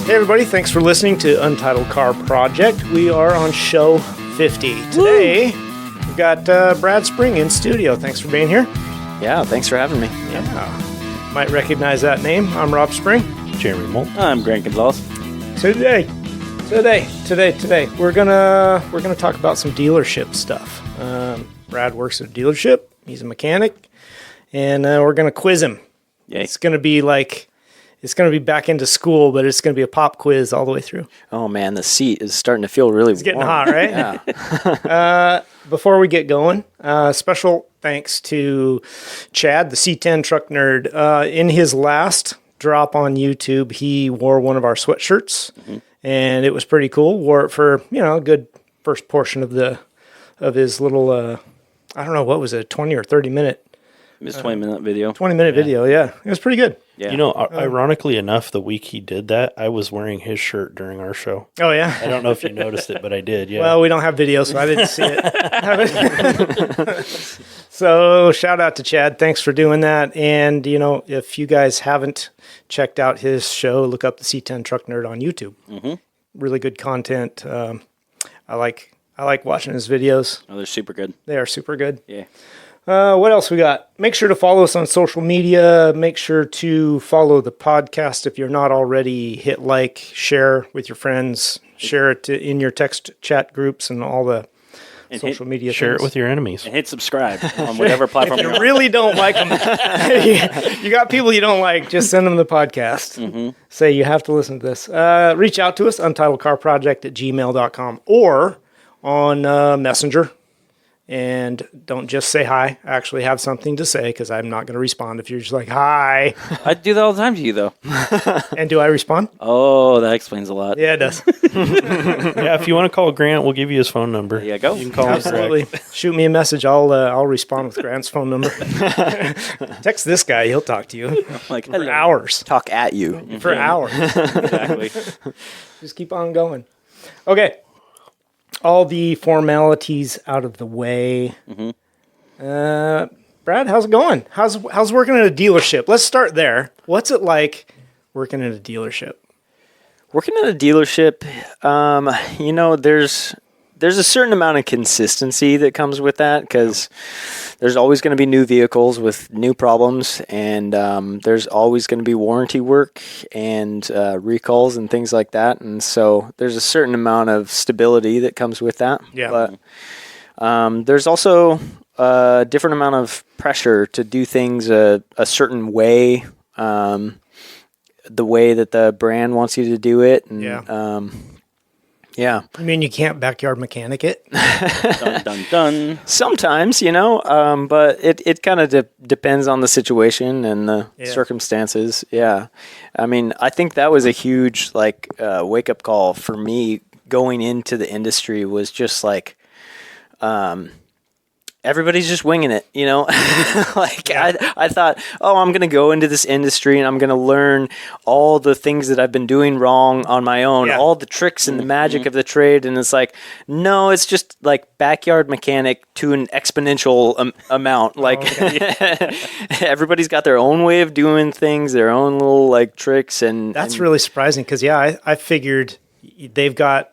Hey everybody, thanks for listening to Untitled Car Project. We are on show 50. Today, we've got Brad Spring in studio. Thanks for being here. Yeah, thanks for having me. Yeah. Might recognize that name. I'm Rob Spring. Jeremy Molt. I'm Grant Gonzalez. Today, we're gonna talk about some dealership stuff. Brad works at a dealership. He's a mechanic, and we're gonna quiz him. Yay. It's gonna be back into school, but it's gonna be a pop quiz all the way through. Oh man, the seat is starting to feel really warm. It's getting hot, right? Yeah. Before we get going, special thanks to Chad, the C10 truck nerd. In his last drop on YouTube, he wore one of our sweatshirts, and it was pretty cool. Wore it for a good first portion of his little I don't know, what was it, 20 or 30 minute. It was a 20-minute video. 20-minute video, yeah. It was pretty good. Yeah. You know, ironically enough, the week he did that, I was wearing his shirt during our show. Oh, yeah? I don't know if you noticed it, but I did, yeah. Well, we don't have video, so I didn't see it. So, shout out to Chad. Thanks for doing that. And, if you guys haven't checked out his show, look up the C10 Truck Nerd on YouTube. Mm-hmm. Really good content. I like watching his videos. Oh, they're super good. They are super good. Yeah. What else we got? Make sure to follow us on social media. Make sure to follow the podcast if you're not already. Hit like, share with your friends. Share it in your text chat groups and all the social media things. Share it with your enemies. And hit subscribe on whatever platform If you're you on. really don't like them, you got people you don't like, just send them the podcast. Mm-hmm. Say you have to listen to this. Reach out to us, untitledcarproject@gmail.com or on Messenger. And don't just say hi. Actually have something to say, because I'm not going to respond if you're just like, hi. I do that all the time to you, though. And do I respond? Oh, that explains a lot. Yeah, it does. Yeah, if you want to call Grant, we'll give you his phone number. There you go. You can call him Absolutely. Shoot me a message. I'll respond with Grant's phone number. Text this guy. He'll talk to you Like, for hello. hours. Talk at you. For hours. Exactly. Just keep on going. Okay. All the formalities out of the way. Mm-hmm. Brad, how's it going? How's working at a dealership? Let's start there. What's it like working at a dealership? Working at a dealership, there's a certain amount of consistency that comes with that, because there's always going to be new vehicles with new problems, and there's always going to be warranty work and recalls and things like that. And so there's a certain amount of stability that comes with that. Yeah. But there's also a different amount of pressure to do things a certain way, the way that the brand wants you to do it. And, yeah. You mean you can't backyard mechanic it? Dun, dun, dun. Sometimes, but it kind of depends on the situation and the circumstances. Yeah. I mean, I think that was a huge, wake-up call for me going into the industry, was just like, everybody's just winging it, I thought, I'm going to go into this industry and I'm going to learn all the things that I've been doing wrong on my own, all the tricks and the magic of the trade. And it's like, no, it's just like backyard mechanic to an exponential amount. Everybody's got their own way of doing things, their own little tricks. And that's really surprising, because I figured they've got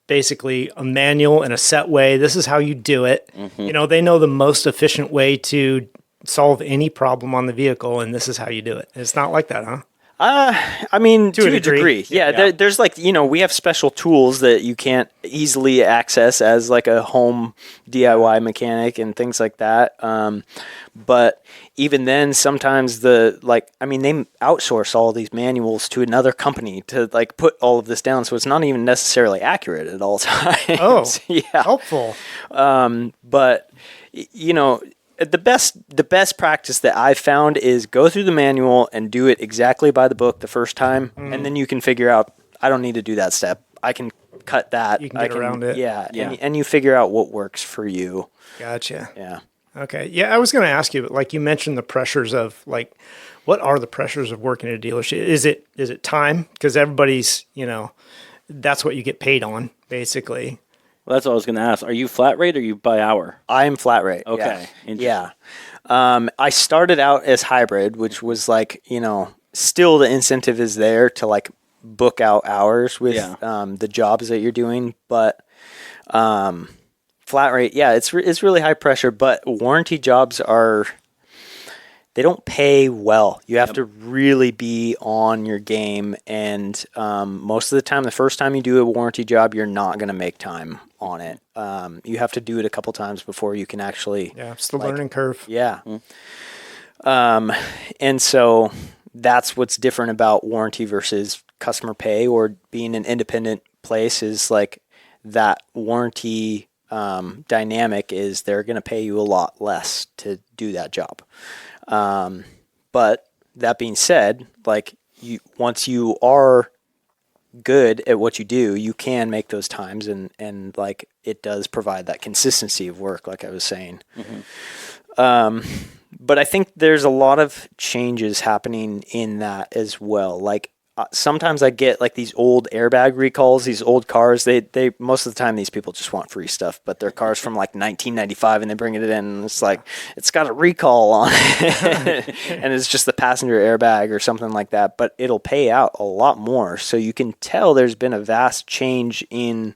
basically a manual and a set way. This is how you do it. Mm-hmm. They know the most efficient way to solve any problem on the vehicle, and this is how you do it. It's not like that, huh? I mean, to a degree. Yeah. There's we have special tools that you can't easily access as like a home DIY mechanic and things like that. But even then, sometimes they outsource all these manuals to another company to put all of this down. So it's not even necessarily accurate at all times. Oh, yeah. Helpful. But the best practice that I've found is go through the manual and do it exactly by the book the first time, and then you can figure out, I don't need to do that step. I can cut that. You can get around it. Yeah. And you figure out what works for you. Gotcha. Yeah. Okay. Yeah, I was going to ask you, but you mentioned the pressures of what are the pressures of working at a dealership? Is it time? Because everybody's, that's what you get paid on, basically. Well, that's what I was going to ask. Are you flat rate or are you by hour? I am flat rate. Okay. Yeah. I started out as hybrid, which was still the incentive is there to book out hours with the jobs that you're doing, but flat rate, it's really high pressure, but warranty jobs they don't pay well. You have to really be on your game, and most of the time, the first time you do a warranty job, you're not going to make time on it. You have to do it a couple times before you can actually... Yeah, it's the learning curve. Yeah. And so that's what's different about warranty versus customer pay or being an independent place is like that warranty dynamic is they're going to pay you a lot less to do that job. But that being said, like once you are good at what you do, you can make those times and like it does provide that consistency of work, like I was saying. But I think there's a lot of changes happening in that as well. Like sometimes I get like these old airbag recalls, these old cars. They most of the time these people just want free stuff, but they're cars from like 1995, and they bring it in, and it's like it's got a recall on it, and it's just the passenger airbag or something like that. But it'll pay out a lot more, so you can tell there's been a vast change in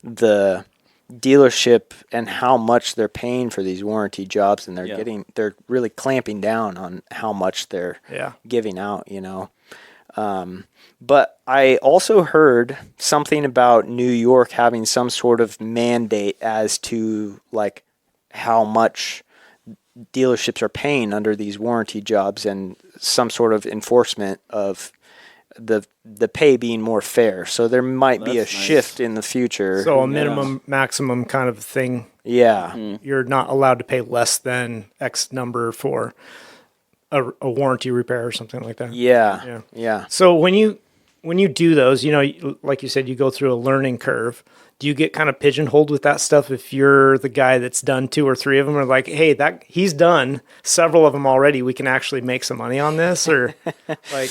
the dealership and how much they're paying for these warranty jobs, and they're really clamping down on how much they're giving out, you know. But I also heard something about New York having some sort of mandate as to like how much dealerships are paying under these warranty jobs, and some sort of enforcement of the pay being more fair. So there might be a shift in the future. So a minimum, maximum kind of thing. Yeah. You're not allowed to pay less than X number for a warranty repair or something like that. Yeah. So when you do those, you know, like you said, you go through a learning curve. Do you get kind of pigeonholed with that stuff if you're the guy that's done 2 or 3 of them, or like, hey, he's done several of them already, we can actually make some money on this, or like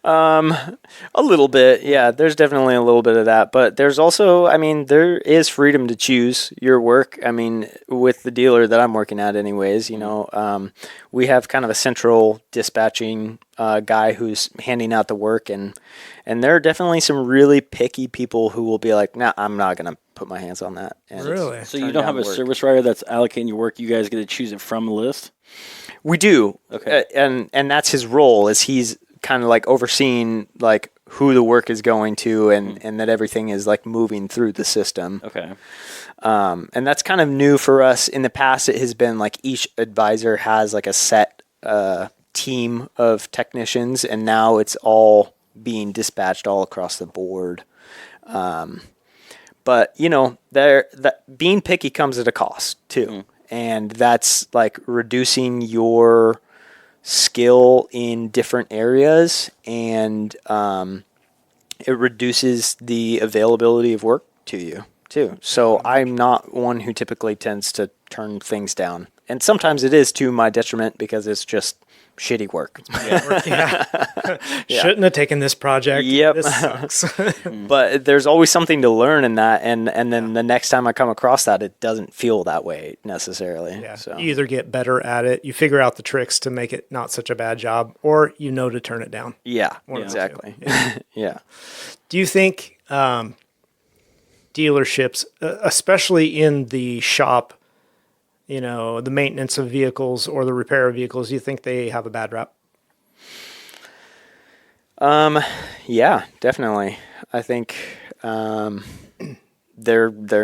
a little bit. Yeah, there's definitely a little bit of that, but there's also, I mean, there is freedom to choose your work. I mean, with the dealer that I'm working at anyways, you know, we have kind of a central dispatching guy who's handing out the work, and there are definitely some really picky people who will be like, nah, I'm not going to put my hands on that. And really? So you don't have a service writer that's allocating your work. You guys get to choose it from a list? We do. Okay. And that's his role, is he's kind of like overseeing like who the work is going to, and that everything is like moving through the system. Okay. And that's kind of new for us. In the past, it has been like each advisor has like a set team of technicians, and now it's all being dispatched all across the board. But you know, that being picky comes at a cost too. And that's like reducing your skill in different areas, and it reduces the availability of work to you too. So I'm not one who typically tends to turn things down. And sometimes it is to my detriment because it's just shitty work. Shouldn't have taken this project. Yep. This sucks. But there's always something to learn in that, and then the next time I come across that, it doesn't feel that way necessarily. Yeah. So You either get better at it, you figure out the tricks to make it not such a bad job, or you know to turn it down. yeah, One of the exactly. two. Yeah. Do you think dealerships, especially in the shop, you know, the maintenance of vehicles or the repair of vehicles, do you think they have a bad rap? Yeah, definitely. I think they're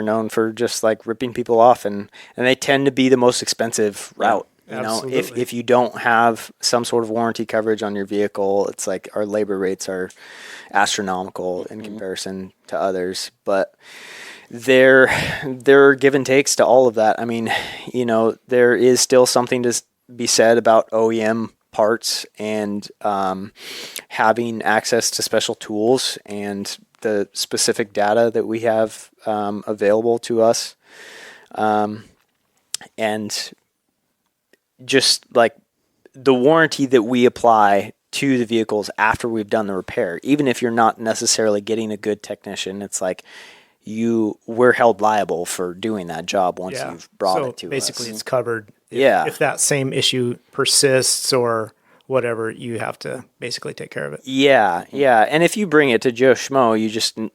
known for just like ripping people off, and they tend to be the most expensive route. You know, if you don't have some sort of warranty coverage on your vehicle, it's like our labor rates are astronomical in comparison to others. But there are give and takes to all of that. I mean, you know, there is still something to be said about OEM parts and having access to special tools and the specific data that we have available to us. And just like the warranty that we apply to the vehicles after we've done the repair, even if you're not necessarily getting a good technician, it's like we're held liable for doing that job once you've brought it to us. Basically it's covered. If that same issue persists or whatever, you have to basically take care of it. Yeah, and if you bring it to Joe Schmo,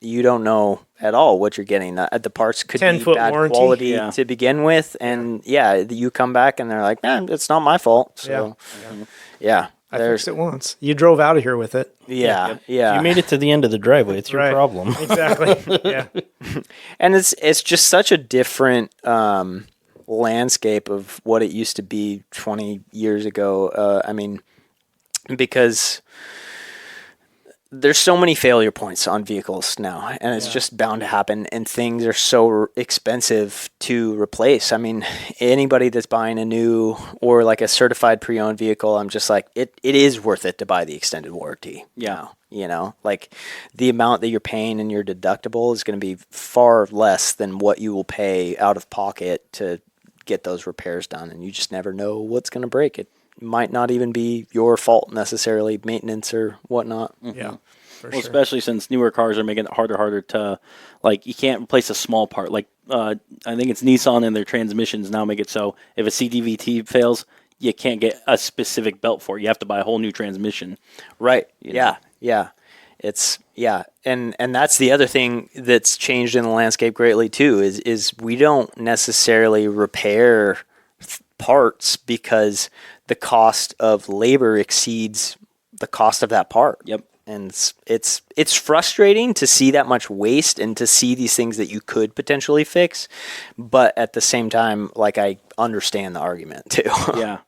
you don't know at all what you're getting. The parts could be 10-foot bad warranty. quality to begin with, and you come back and they're like, man, it's not my fault. So I fixed it once. You drove out of here with it. Yeah. You made it to the end of the driveway. It's your Right. problem. Exactly. Yeah. And it's just such a different landscape of what it used to be 20 years ago. I mean, because there's so many failure points on vehicles now, and it's just bound to happen, and things are so expensive to replace. I mean, anybody that's buying a new or like a certified pre-owned vehicle, I'm just like, it is worth it to buy the extended warranty. Yeah. You know, like the amount that you're paying in your deductible is going to be far less than what you will pay out of pocket to get those repairs done, and you just never know what's going to break. It might not even be your fault necessarily, maintenance or whatnot. Yeah. Well, especially since newer cars are making it harder to, like, you can't replace a small part. Like, I think it's Nissan and their transmissions now make it so if a CDVT fails, you can't get a specific belt for it. You have to buy a whole new transmission. Right. Yeah. It's and that's the other thing that's changed in the landscape greatly too is we don't necessarily repair parts because the cost of labor exceeds the cost of that part. Yep. And it's frustrating to see that much waste and to see these things that you could potentially fix, but at the same time, like, I understand the argument too. Yeah.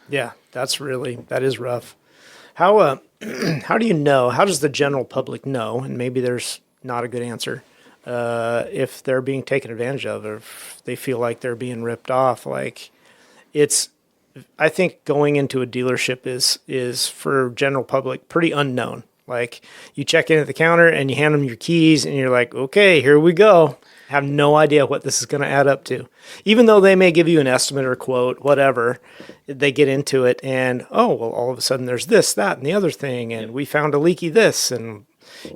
Yeah. That is rough. How do you know? How does the general public know? And maybe there's not a good answer. If they're being taken advantage of, or if they feel like they're being ripped off, like I think going into a dealership is for general public pretty unknown. Like, you check in at the counter and you hand them your keys and you're like, okay, here we go. Have no idea what this is going to add up to. Even though they may give you an estimate or quote, whatever, they get into it and, oh, well, all of a sudden there's this, that, and the other thing. And we found a leaky this. And,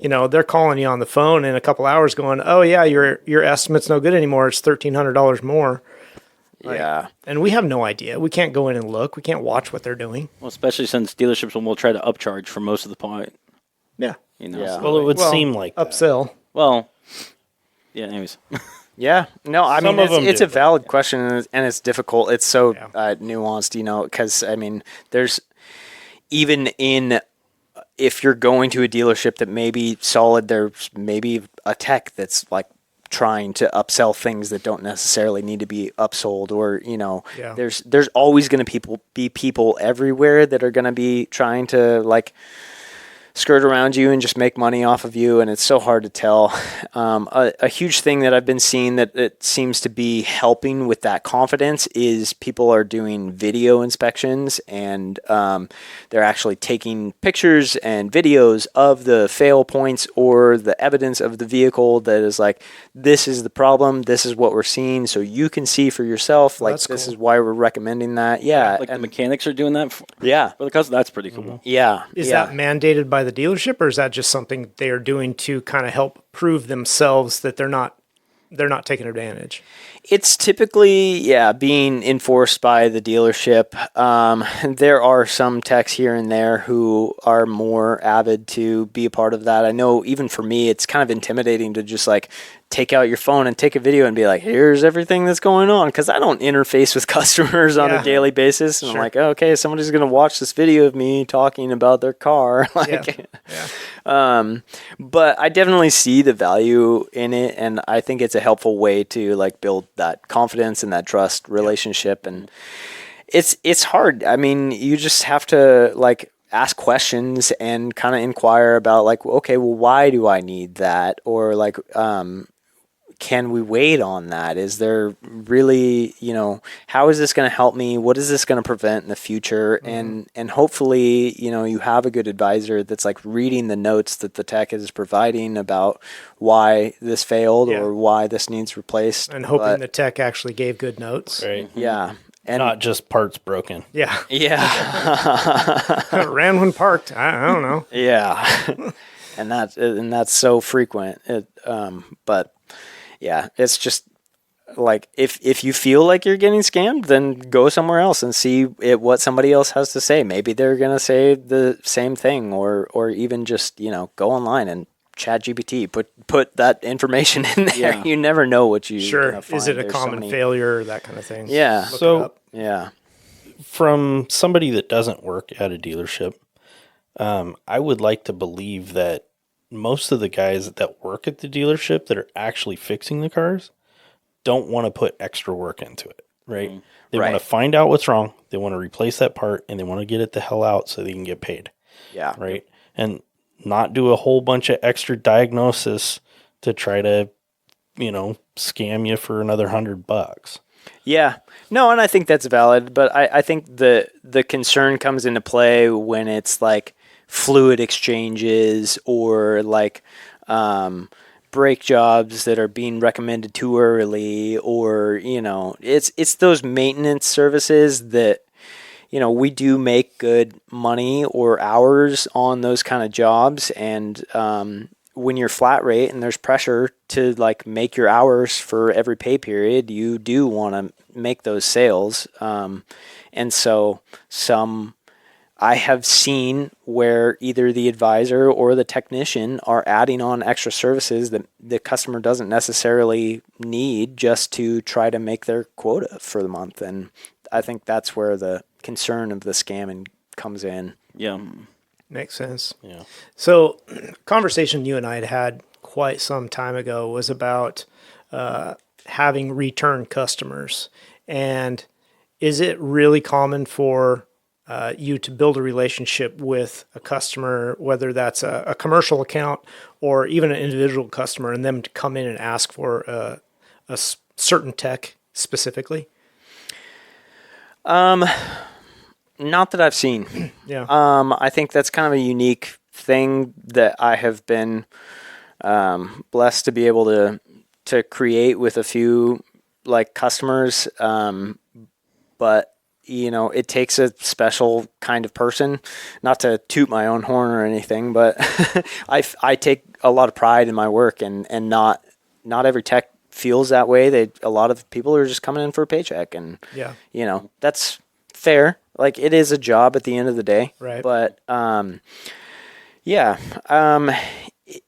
they're calling you on the phone in a couple hours going, oh yeah, your estimate's no good anymore. It's $1,300 more. And we have no idea. We can't go in and look. We can't watch what they're doing. Well, especially since dealerships will try to upcharge for most of the part. Yeah. So, Well, it would seem like that. Upsell. well, yeah, anyways. Yeah, no, I Some mean, of them it's do. a valid question, and it's difficult. It's so nuanced, because, I mean, there's even if you're going to a dealership that may be solid, there's maybe a tech that's like trying to upsell things that don't necessarily need to be upsold, or, there's always going to be people everywhere that are going to be trying to, like, skirt around you and just make money off of you, and it's so hard to tell. A huge thing that I've been seeing that it seems to be helping with that confidence is people are doing video inspections, and they're actually taking pictures and videos of the fail points or the evidence of the vehicle that is like, this is the problem, this is what we're seeing, so you can see for yourself, like, this is why we're recommending that. Like, the mechanics are doing that for the customer. That's pretty cool. Yeah. Is that mandated by the dealership, or is that just something they are doing to kind of help prove themselves that they're not taking advantage? It's typically, being enforced by the dealership. There are some techs here and there who are more avid to be a part of that. I know even for me, it's kind of intimidating to just like take out your phone and take a video and be like, here's everything that's going on. Because I don't interface with customers on a daily basis. And I'm like, oh, okay, somebody's going to watch this video of me talking about their car. But I definitely see the value in it. And I think it's a helpful way to like build that confidence and that trust relationship. And it's hard. I mean, you just have to like ask questions and kind of inquire about like, okay, well, why do I need that? Or like, can we wait on that? Is there really, how is this going to help me? What is this going to prevent in the future? And hopefully, you have a good advisor that's like reading the notes that the tech is providing about why this failed or why this needs replaced. And hoping the tech actually gave good notes. Right. Yeah. And not just parts broken. Yeah. Yeah. Ran when parked. I don't know. Yeah. and that's so frequent. But yeah, it's just like if you feel like you're getting scammed, then go somewhere else and see what somebody else has to say. Maybe they're gonna say the same thing, or even just go online and chat GPT, put that information in there. Yeah. You never know what you sure. Is it a common failure, that kind of thing? Yeah. So yeah, from somebody that doesn't work at a dealership, I would like to believe that most of the guys that work at the dealership that are actually fixing the cars don't want to put extra work into it, right? Mm-hmm. They want to find out what's wrong. They want to replace that part, and they want to get it the hell out so they can get paid. Yeah. Right. And not do a whole bunch of extra diagnosis to try to, scam you for another $100. Yeah. No, and I think that's valid, but I think the concern comes into play when it's like fluid exchanges or like brake jobs that are being recommended too early, or it's those maintenance services that we do make good money or hours on those kind of jobs, and when you're flat rate and there's pressure to like make your hours for every pay period, you do want to make those sales, and so I have seen where either the advisor or the technician are adding on extra services that the customer doesn't necessarily need just to try to make their quota for the month. And I think that's where the concern of the scamming comes in. Yeah. Makes sense. Yeah. So, conversation you and I had quite some time ago was about having return customers. And is it really common for you to build a relationship with a customer, whether that's a commercial account or even an individual customer, and them to come in and ask for a certain tech specifically? Not that I've seen. Yeah. I think that's kind of a unique thing that I have been blessed to be able to create with a few like customers. But it takes a special kind of person, not to toot my own horn or anything, but I take a lot of pride in my work, and not every tech feels that way. A lot of people are just coming in for a paycheck, and that's fair. Like, it is a job at the end of the day, right? But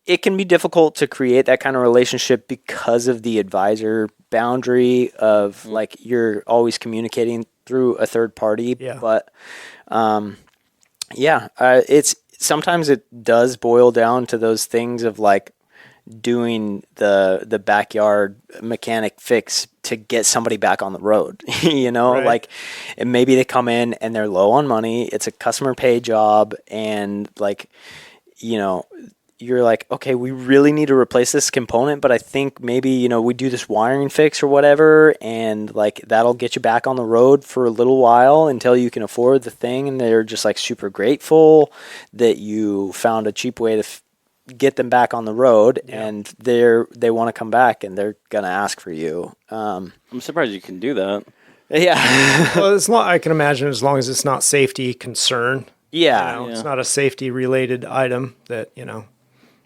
it can be difficult to create that kind of relationship because of the advisor boundary of like you're always communicating through a third party. Yeah. But it's sometimes it does boil down to those things of like doing the backyard mechanic fix to get somebody back on the road, Right. Like, and maybe they come in and they're low on money. It's a customer pay job. And like, you're like, okay, we really need to replace this component, but I think maybe, we do this wiring fix or whatever, and like that'll get you back on the road for a little while until you can afford the thing. And they're just like super grateful that you found a cheap way to get them back on the road. Yeah. And they want to come back, and they're going to ask for you. I'm surprised you can do that. Yeah. Well, it's not, I can imagine, as long as it's not safety concern. Yeah. It's not a safety related item that,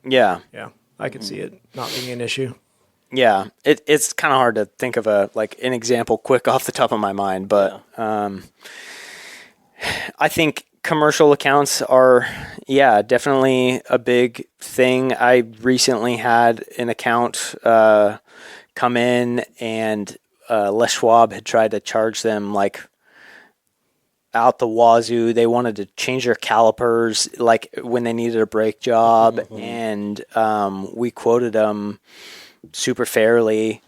Yeah. Yeah, I could see it not being an issue. Yeah, it's kind of hard to think of an example quick off the top of my mind, but I think commercial accounts are, definitely a big thing. I recently had an account come in, and Les Schwab had tried to charge them like out the wazoo. They wanted to change their calipers like when they needed a brake job, and we quoted them super fairly,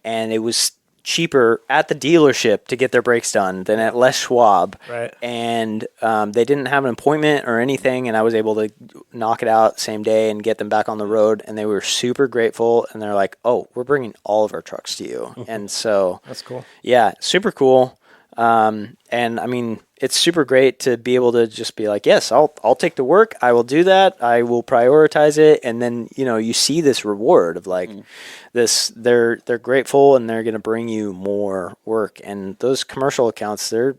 and it was cheaper at the dealership to get their brakes done than at Les Schwab. Right. And they didn't have an appointment or anything, and I was able to knock it out same day and get them back on the road, and they were super grateful, and they're like, oh, we're bringing all of our trucks to you. And so that's cool. Yeah, super cool. And I mean, it's super great to be able to just be like, yes, I'll take the work. I will do that. I will prioritize it. And then, you see this reward of like this, they're grateful, and they're going to bring you more work. And those commercial accounts, they're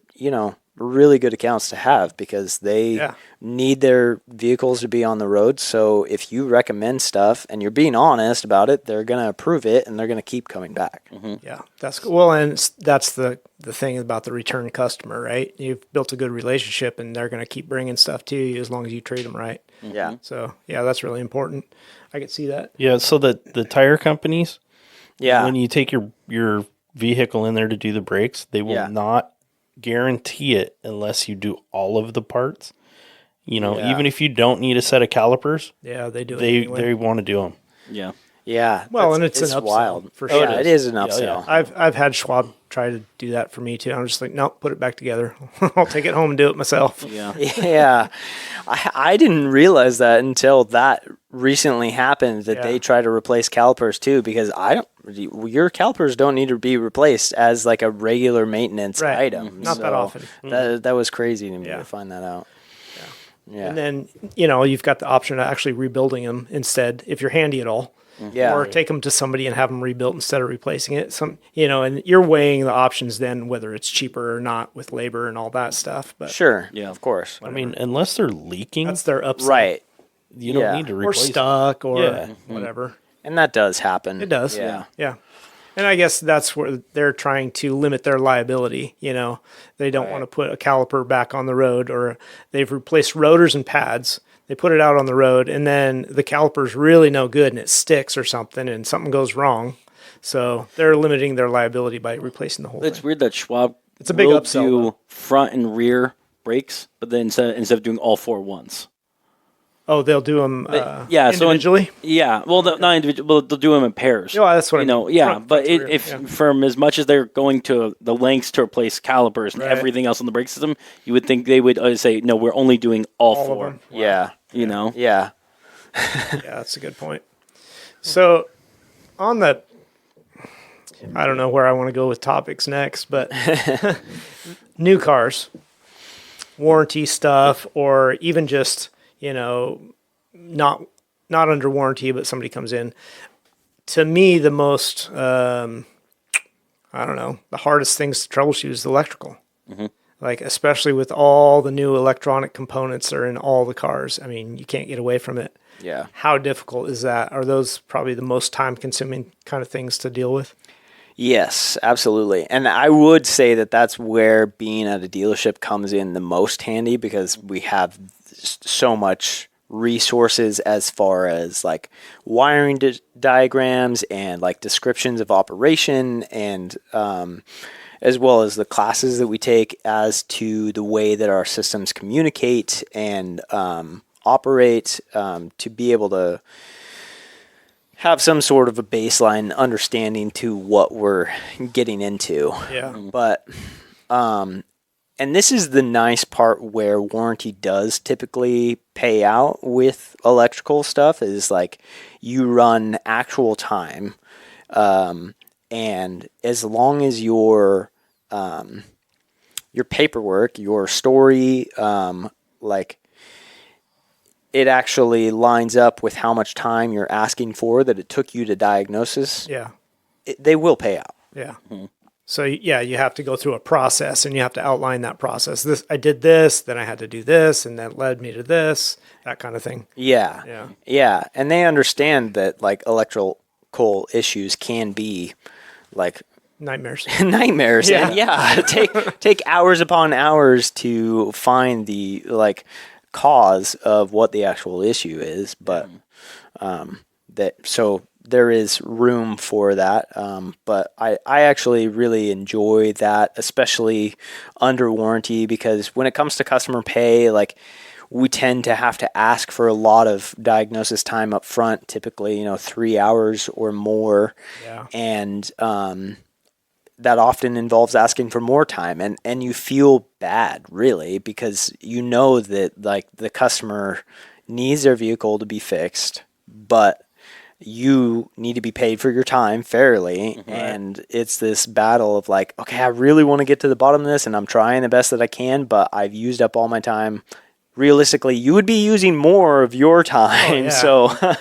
really good accounts to have because they need their vehicles to be on the road. So if you recommend stuff and you're being honest about it, they're going to approve it and they're going to keep coming back. Yeah, that's cool. Well, and that's the thing about the return customer, right? You've built a good relationship and they're going to keep bringing stuff to you as long as you treat them right. Yeah. So, yeah, that's really important. I could see that. Yeah, so the tire companies, Yeah. when you take your vehicle in there to do the brakes, they will not guarantee it unless you do all of the parts. You know, even if you don't need a set of calipers, Yeah, they do it they anyway. want to do them. Yeah. Yeah. Well, and it's an upsell, wild. for Yeah, sure. it is an Yeah, upsell. I've had Schwab try to do that for me too. I'm just like, no, put it back together. I'll take it home and do it myself. Yeah. Yeah. I didn't realize that until that recently happened that they try to replace calipers too, because your calipers don't need to be replaced as like a regular maintenance item. Not that often. That was crazy to me to find that out. Yeah. And then, you've got the option of actually rebuilding them instead if you're handy at all. Yeah. Or take them to somebody and have them rebuilt instead of replacing it. And you're weighing the options then, whether it's cheaper or not with labor and all that stuff. But Sure. Yeah. Of course. I mean, unless they're leaking, that's their upside. Right. you don't need to Or replace them. stuck or Yeah. whatever. And that does happen. It does. Yeah. Yeah. And I guess that's where they're trying to limit their liability. They don't want to put a caliper back on the road, or they've replaced rotors and pads. They put it out on the road, and then the caliper's really no good, and it sticks or something, and something goes wrong. So they're limiting their liability by replacing the whole It's thing. weird that Schwab It's a big will upsell, do though. front and rear brakes, but then instead of doing all four once. Oh, they'll do them yeah, so individually? Yeah, well, not individual. Well, they'll do them in pairs. Yeah, that's what I know. mean. Yeah, Front but to rear, if yeah. from as much as they're going to the lengths to replace calipers and Right. everything else on the brake system, you would think they would say, "No, we're only doing all All of four." them. Yeah. You know. Yeah. Yeah, that's a good point. So on the, I don't know where I want to go with topics next, but new cars, warranty stuff, or even just, not under warranty, but somebody comes in. To me, the most, the hardest things to troubleshoot is the electrical. Like, especially with all the new electronic components that are in all the cars. I mean, you can't get away from it. Yeah. How difficult is that? Are those probably the most time-consuming kind of things to deal with? Yes, absolutely. And I would say that that's where being at a dealership comes in the most handy, because we have so much resources as far as like wiring diagrams and like descriptions of operation, and as well as the classes that we take as to the way that our systems communicate and operate, to be able to have some sort of a baseline understanding to what we're getting into. Yeah. But, and this is the nice part where warranty does typically pay out with electrical stuff, is like you run actual time. And as long as your paperwork, your story, like it actually lines up with how much time you're asking for that it took you to diagnosis, Yeah. they will pay out. Yeah. So yeah, you have to go through a process, and you have to outline that process. I did this, then I had to do this, and that led me to this, that kind of thing. Yeah. Yeah. Yeah. And they understand that like electrical issues can be like Nightmares. nightmares. Yeah. And take hours upon hours to find the like cause of what the actual issue is. But so there is room for that. But I actually really enjoy that, especially under warranty, because when it comes to customer pay, like we tend to have to ask for a lot of diagnosis time up front, typically, 3 hours or more. Yeah. And that often involves asking for more time, and you feel bad, really, because you know that like the customer needs their vehicle to be fixed, but you need to be paid for your time fairly. And it's this battle of like, okay, I really want to get to the bottom of this, and I'm trying the best that I can, but I've used up all my time. Realistically, you would be using more of your time. yeah. So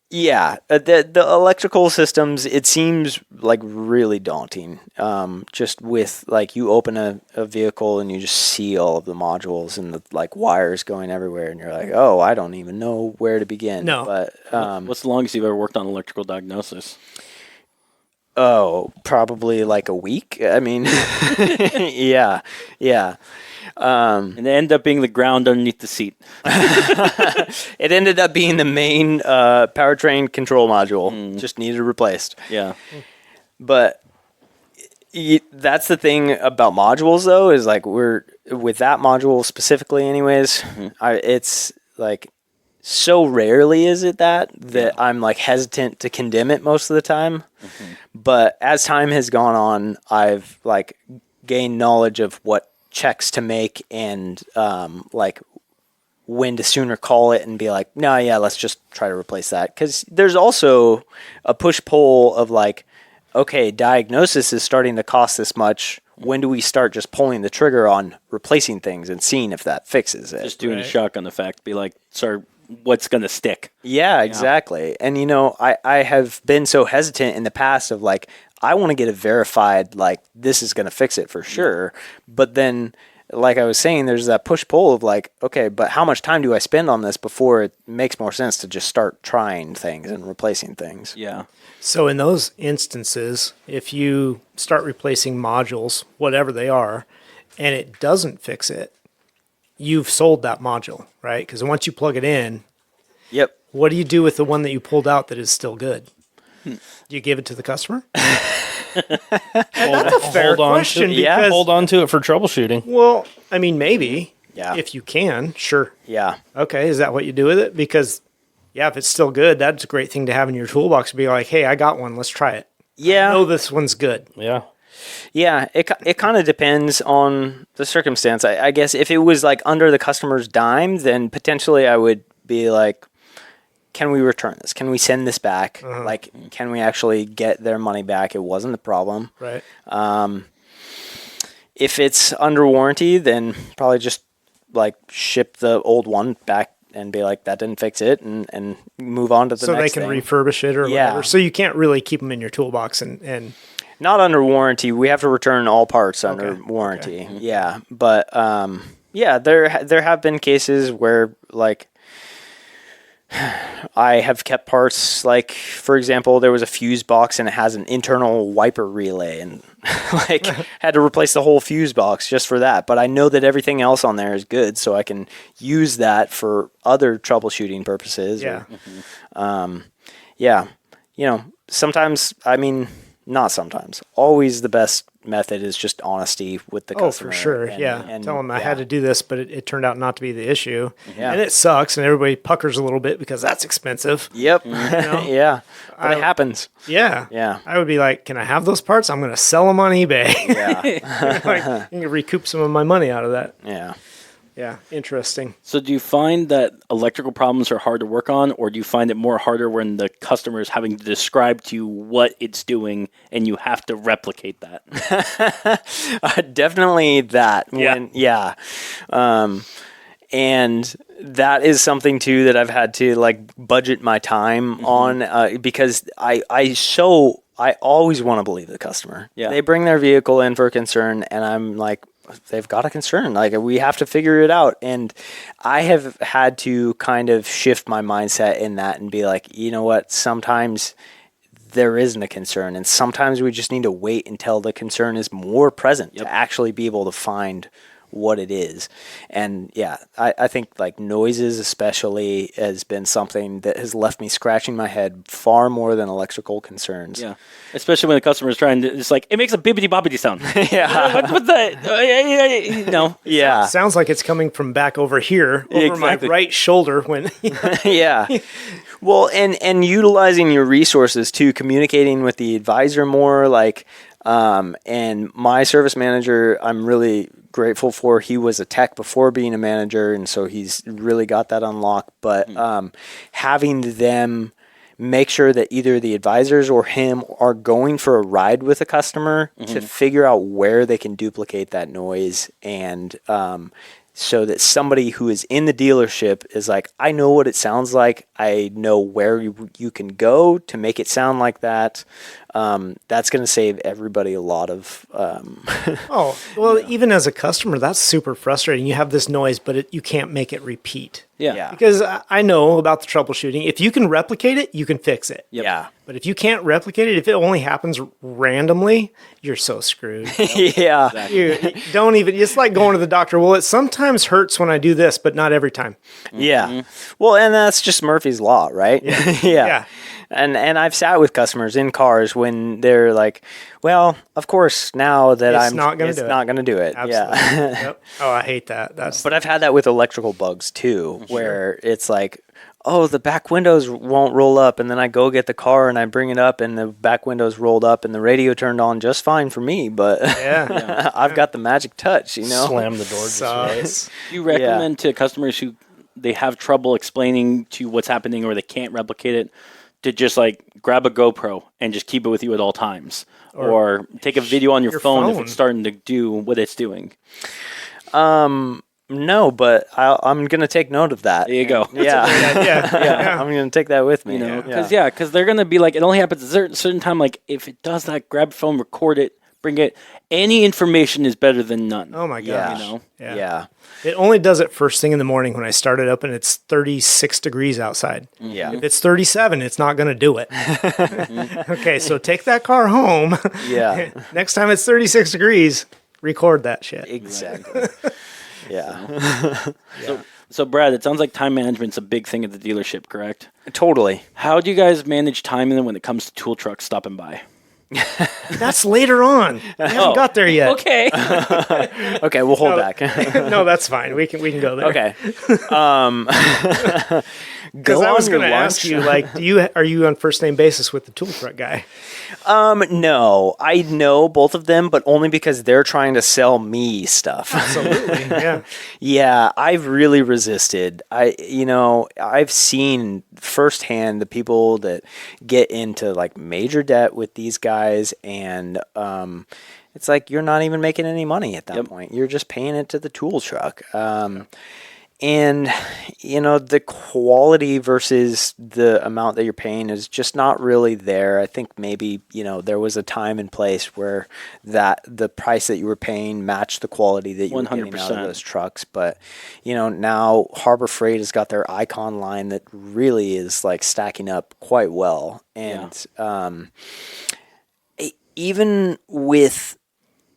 Yeah, the electrical systems, it seems like really daunting. Just with like you open a vehicle and you just see all of the modules and the like wires going everywhere, and you're like, oh, I don't even know where to begin. No. But What's the longest you've ever worked on electrical diagnosis? oh, probably like a week. I mean, yeah, yeah. And it ended up being the ground underneath the seat. It ended up being the main powertrain control module. Just needed replaced. Yeah. But that's the thing about modules, though, is like we're with that module specifically, anyways. It's like so rarely is it that I'm like hesitant to condemn it most of the time. But as time has gone on, I've like gained knowledge of what checks to make and like when to sooner call it and be like, no, yeah, let's just try to replace that. Because there's also a push-pull of like, okay, diagnosis is starting to cost this much. When do we start just pulling the trigger on replacing things and seeing if that fixes it? Just doing a shotgun effect. Be like, sir, what's going to stick? Yeah, exactly. And, you know, I have been so hesitant in the past of like, I want to get it verified, like, this is going to fix it for sure. But then, like I was saying, there's that push-pull of like, okay, but how much time do I spend on this before it makes more sense to just start trying things and replacing things? Yeah. So in those instances, if you start replacing modules, whatever they are, and it doesn't fix it, you've sold that module, right? Because once you plug it in, Yep. what do you do with the one that you pulled out that is still good? Do you give it to the customer? That's a fair question. Because, Hold on to it for troubleshooting. well, I mean, maybe. Yeah. If you can, sure. Yeah. Okay, is that what you do with it? Because, yeah, if it's still good, that's a great thing to have in your toolbox. To be like, hey, I got one. Let's try it. Yeah. I know this one's good. Yeah. Yeah, it kind of depends on the circumstance. I guess if it was like under the customer's dime, then potentially I would be like, can we return this? Can we send this back? Like, can we actually get their money back? It wasn't the problem. Right. If it's under warranty, then probably just like ship the old one back and be like, that didn't fix it, and move on to the So next they can thing. refurbish it or Yeah. whatever. So you can't really keep them in your toolbox and Not under warranty. We have to return all parts under Okay, warranty. Yeah, but yeah, there have been cases where like I have kept parts. Like for example, there was a fuse box and it has an internal wiper relay, and like had to replace the whole fuse box just for that. But I know that everything else on there is good, so I can use that for other troubleshooting purposes. yeah. Yeah, you know, sometimes, I mean, not sometimes. Always the best method is just honesty with the Oh, customer. for sure. and- yeah. and- Tell them I yeah. had to do this, but it turned out not to be the issue. Yeah. And it sucks, and everybody puckers a little bit because that's expensive. Yep. know? Yeah. But it happens. Yeah. Yeah. I would be like, can I have those parts? I'm going to sell them on eBay. Yeah. like, I can recoup some of my money out of that. Yeah. Yeah. Interesting. So do you find that electrical problems are hard to work on, or do you find it more harder when the customer is having to describe to you what it's doing and you have to replicate that? Definitely that. Yeah. And that is something too that I've had to like budget my time on because I always want to believe the customer. Yeah. They bring their vehicle in for a concern, and I'm like, they've got a concern. Like, we have to figure it out. And I have had to kind of shift my mindset in that and be like, you know what? Sometimes there isn't a concern, and sometimes we just need to wait until the concern is more present to actually be able to find what it is. And yeah, I think like noises especially has been something that has left me scratching my head far more than electrical concerns. Yeah. Especially when the customer is trying to, it's like, it makes a bibbity bobbity sound. Yeah. What's that? No. Yeah. Sounds like it's coming from back over here, over Exactly. my right shoulder when Yeah. Well, and utilizing your resources too, communicating with the advisor more, like, and my service manager, I'm really grateful for. He was a tech before being a manager, and so he's really got that unlocked. But having them make sure that either the advisors or him are going for a ride with a customer to figure out where they can duplicate that noise and so that somebody who is in the dealership is like, I know what it sounds like. I know where you can go to make it sound like that. That's going to save everybody a lot of. Even as a customer, that's super frustrating. You have this noise, but you can't make it repeat. Yeah. Because I know about the troubleshooting. If you can replicate it, you can fix it. Yeah. But if you can't replicate it, if it only happens randomly, you're so screwed. Yeah. You don't even, it's like going to the doctor. Well, it sometimes hurts when I do this, but not every time. Yeah. Well, and that's just Murphy's Law, right? Yeah. And I've sat with customers in cars when they're like, well, of course, now that It's not going to do it. Absolutely. Yeah. Yep. Oh, I hate that. But I've had that with electrical bugs too, where it's like, oh, the back windows won't roll up. And then I go get the car and I bring it up and the back windows rolled up and the radio turned on just fine for me. But I've got the magic touch, Slam the door just right. Do you recommend to customers who they have trouble explaining to you what's happening or they can't replicate it to just like grab a GoPro and just keep it with you at all times? Or take a video on your phone if it's starting to do what it's doing? No, but I'm going to take note of that. There you go. Yeah. I'm going to take that with me. Because they're going to be like, it only happens at a certain time. Like, if it does that, grab phone, record it, bring it. Any information is better than none. Oh my gosh. Yeah. It only does it first thing in the morning when I start it up and it's 36 degrees outside. Yeah. If it's 37, it's not going to do it. Okay, so take that car home. Yeah. Next time it's 36 degrees, record that shit. Exactly. Yeah. So, Brad, it sounds like time management's a big thing at the dealership, correct? Totally. How do you guys manage time when it comes to tool trucks stopping by? That's later on. We haven't got there yet. Okay. Okay, we'll hold back. No, that's fine. We can go there. Okay. Because I was going to ask you, like, are you on first name basis with the tool truck guy? No, I know both of them, but only because they're trying to sell me stuff. Absolutely. Yeah. Yeah, I've really resisted. I've seen firsthand the people that get into like major debt with these guys, and it's like you're not even making any money at that point. You're just paying it to the tool truck. And, the quality versus the amount that you're paying is just not really there. I think maybe, there was a time and place where the price that you were paying matched the quality that you were getting out of those trucks. But, now Harbor Freight has got their Icon line that really is like stacking up quite well. And even with,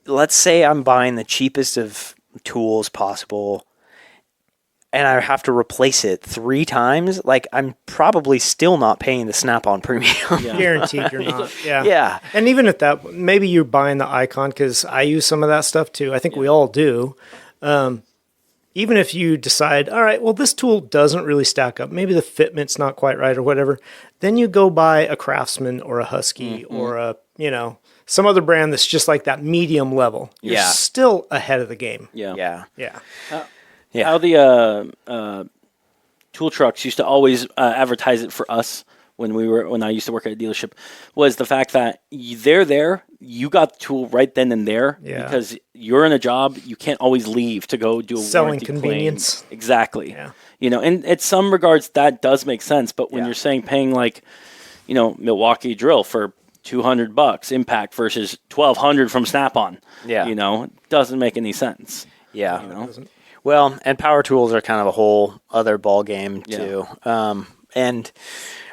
let's say I'm buying the cheapest of tools possible, and I have to replace it 3 times, like I'm probably still not paying the Snap-on premium. Guaranteed you're not. Yeah. Yeah. And even at that, maybe you're buying the Icon because I use some of that stuff too. I think we all do. Even if you decide, all right, well, this tool doesn't really stack up. Maybe the fitment's not quite right or whatever. Then you go buy a Craftsman or a Husky or a, some other brand that's just like that medium level. You're still ahead of the game. Yeah. How the tool trucks used to always advertise it for us when I used to work at a dealership was the fact that they're there, you got the tool right then and there because you're in a job, you can't always leave to go do a selling convenience. Claim. Exactly. Yeah. And in some regards that does make sense, but when you're saying paying like, Milwaukee drill for $200 Impact versus $1,200 from Snap-on, it doesn't make any sense. Yeah. Well, and power tools are kind of a whole other ball game too. And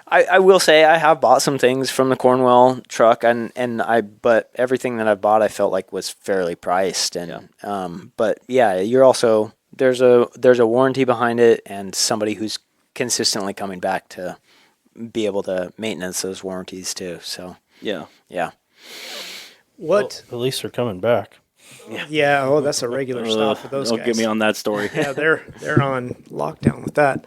I will say I have bought some things from the Cornwell truck, but everything that I've bought I felt like was fairly priced, and but you're also there's a warranty behind it, and somebody who's consistently coming back to be able to maintenance those warranties too. So What? Well, at least they're coming back. Yeah. Oh, that's a regular stop for those guys. Don't get me on that story. Yeah, they're on lockdown with that.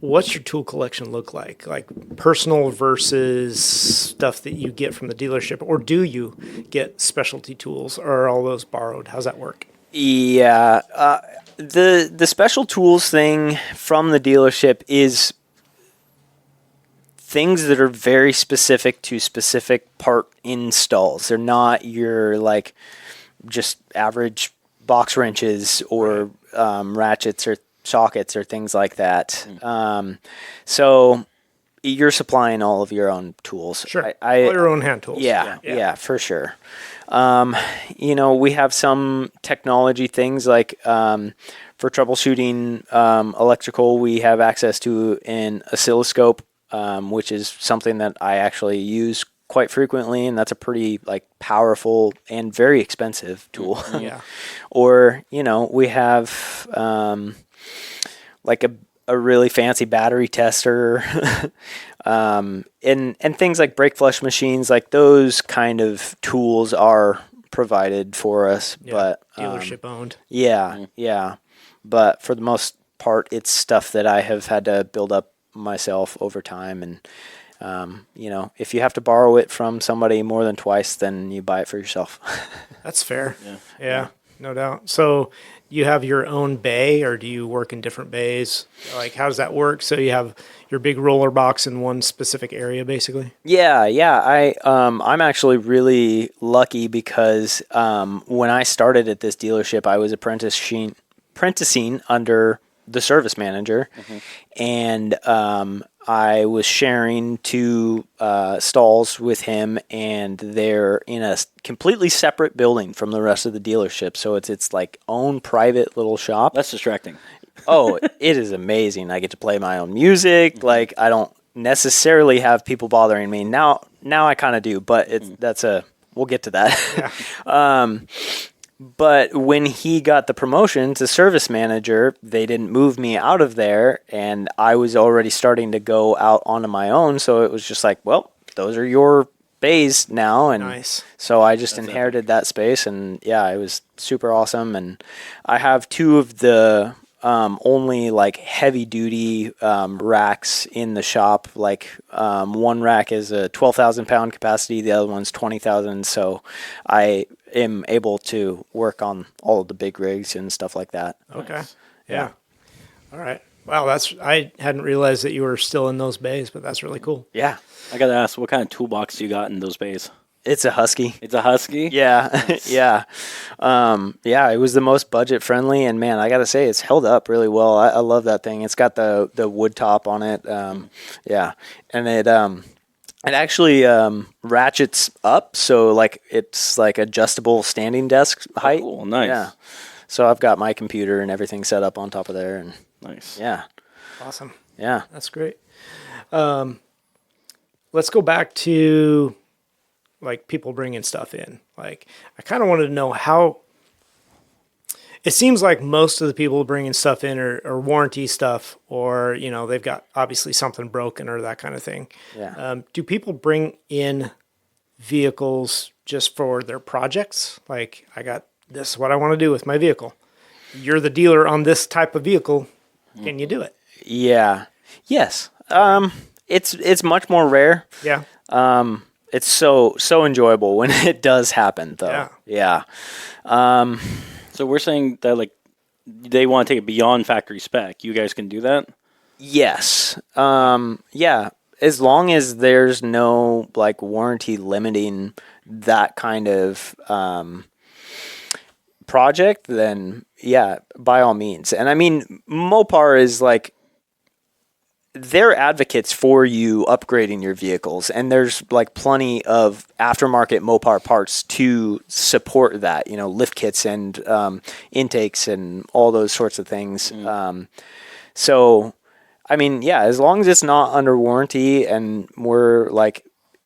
What's your tool collection look like? Like personal versus stuff that you get from the dealership, or do you get specialty tools, or are all those borrowed? How's that work? Yeah, the special tools thing from the dealership is things that are very specific to specific part installs. They're not your like just average box wrenches or ratchets or sockets or things like that. So you're supplying all of your own tools. Sure. All your own hand tools. Yeah, for sure. We have some technology things like for troubleshooting electrical, we have access to an oscilloscope, which is something that I actually use quite frequently, and that's a pretty powerful and very expensive tool. Yeah. Or we have a really fancy battery tester, and things like brake flush machines, like those kind of tools are provided for us. Yeah. But Dealership owned. Yeah. But for the most part, it's stuff that I have had to build up myself over time. And if you have to borrow it from somebody more than twice, then you buy it for yourself. That's fair. Yeah, no doubt. So you have your own bay, or do you work in different bays? Like, how does that work? So you have your big roller box in one specific area, basically? Yeah. I'm actually really lucky because when I started at this dealership, I was apprenticing under the service manager, and I was sharing 2 stalls with him, and they're in a completely separate building from the rest of the dealership. So it's like own private little shop. That's distracting. Oh, it is amazing. I get to play my own music. Like, I don't necessarily have people bothering me. Now I kind of do, but we'll get to that. Yeah. But when he got the promotion to service manager, they didn't move me out of there, and I was already starting to go out onto my own. So it was just like, well, those are your bays now. And Nice. so I just inherited that space, and yeah, it was super awesome. And I have 2 of the only heavy duty racks in the shop. One rack is a 12,000 pound capacity, the other one's 20,000. So I am able to work on all of the big rigs and stuff like that. Okay. Yeah. All right. Wow, I hadn't realized that you were still in those bays, but that's really cool. Yeah. I got to ask, what kind of toolbox you got in those bays? It's a Husky. It's a Husky? Yeah. Yeah. It was the most budget friendly, and man, I got to say, it's held up really well. I love that thing. It's got the wood top on it. Yeah. And it actually ratchets up, so it's adjustable standing desk height. Oh, cool. Nice. Yeah. So I've got my computer and everything set up on top of there, and nice. Yeah. Awesome. Yeah. That's great. Let's go back to people bringing stuff in. I kind of wanted to know how. It seems like most of the people bringing stuff in are warranty stuff, or they've got obviously something broken or that kind of thing. Yeah. Do people bring in vehicles just for their projects? Like, I got this is what I want to do with my vehicle. You're the dealer on this type of vehicle. Can you do it? Yeah. Yes. It's much more rare. Yeah. It's so enjoyable when it does happen, though. Yeah. So we're saying that they want to take it beyond factory spec. You guys can do that? Yes. Yeah. As long as there's no warranty limiting that kind of project, then yeah, by all means. And I mean, Mopar is they're advocates for you upgrading your vehicles, and there's plenty of aftermarket Mopar parts to support that, lift kits and intakes and all those sorts of things. So I mean, yeah, as long as it's not under warranty and we're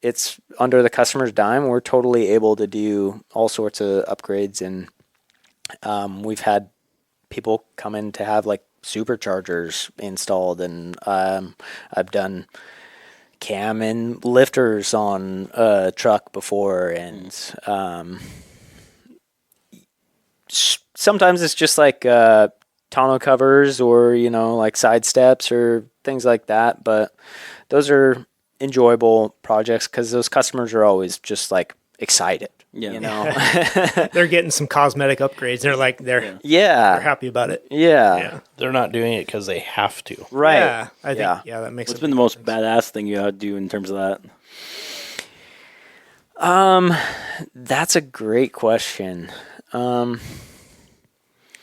it's under the customer's dime, we're totally able to do all sorts of upgrades. And we've had people come in to have superchargers installed, and I've done cam and lifters on a truck before, and sometimes it's just tonneau covers or side steps or things like that, but those are enjoyable projects because those customers are always just excited. They're getting some cosmetic upgrades. They're they're happy about it. Yeah. They're not doing it because they have to. Right. Yeah, I think that makes. What's been the most badass thing you had to do in terms of that? That's a great question.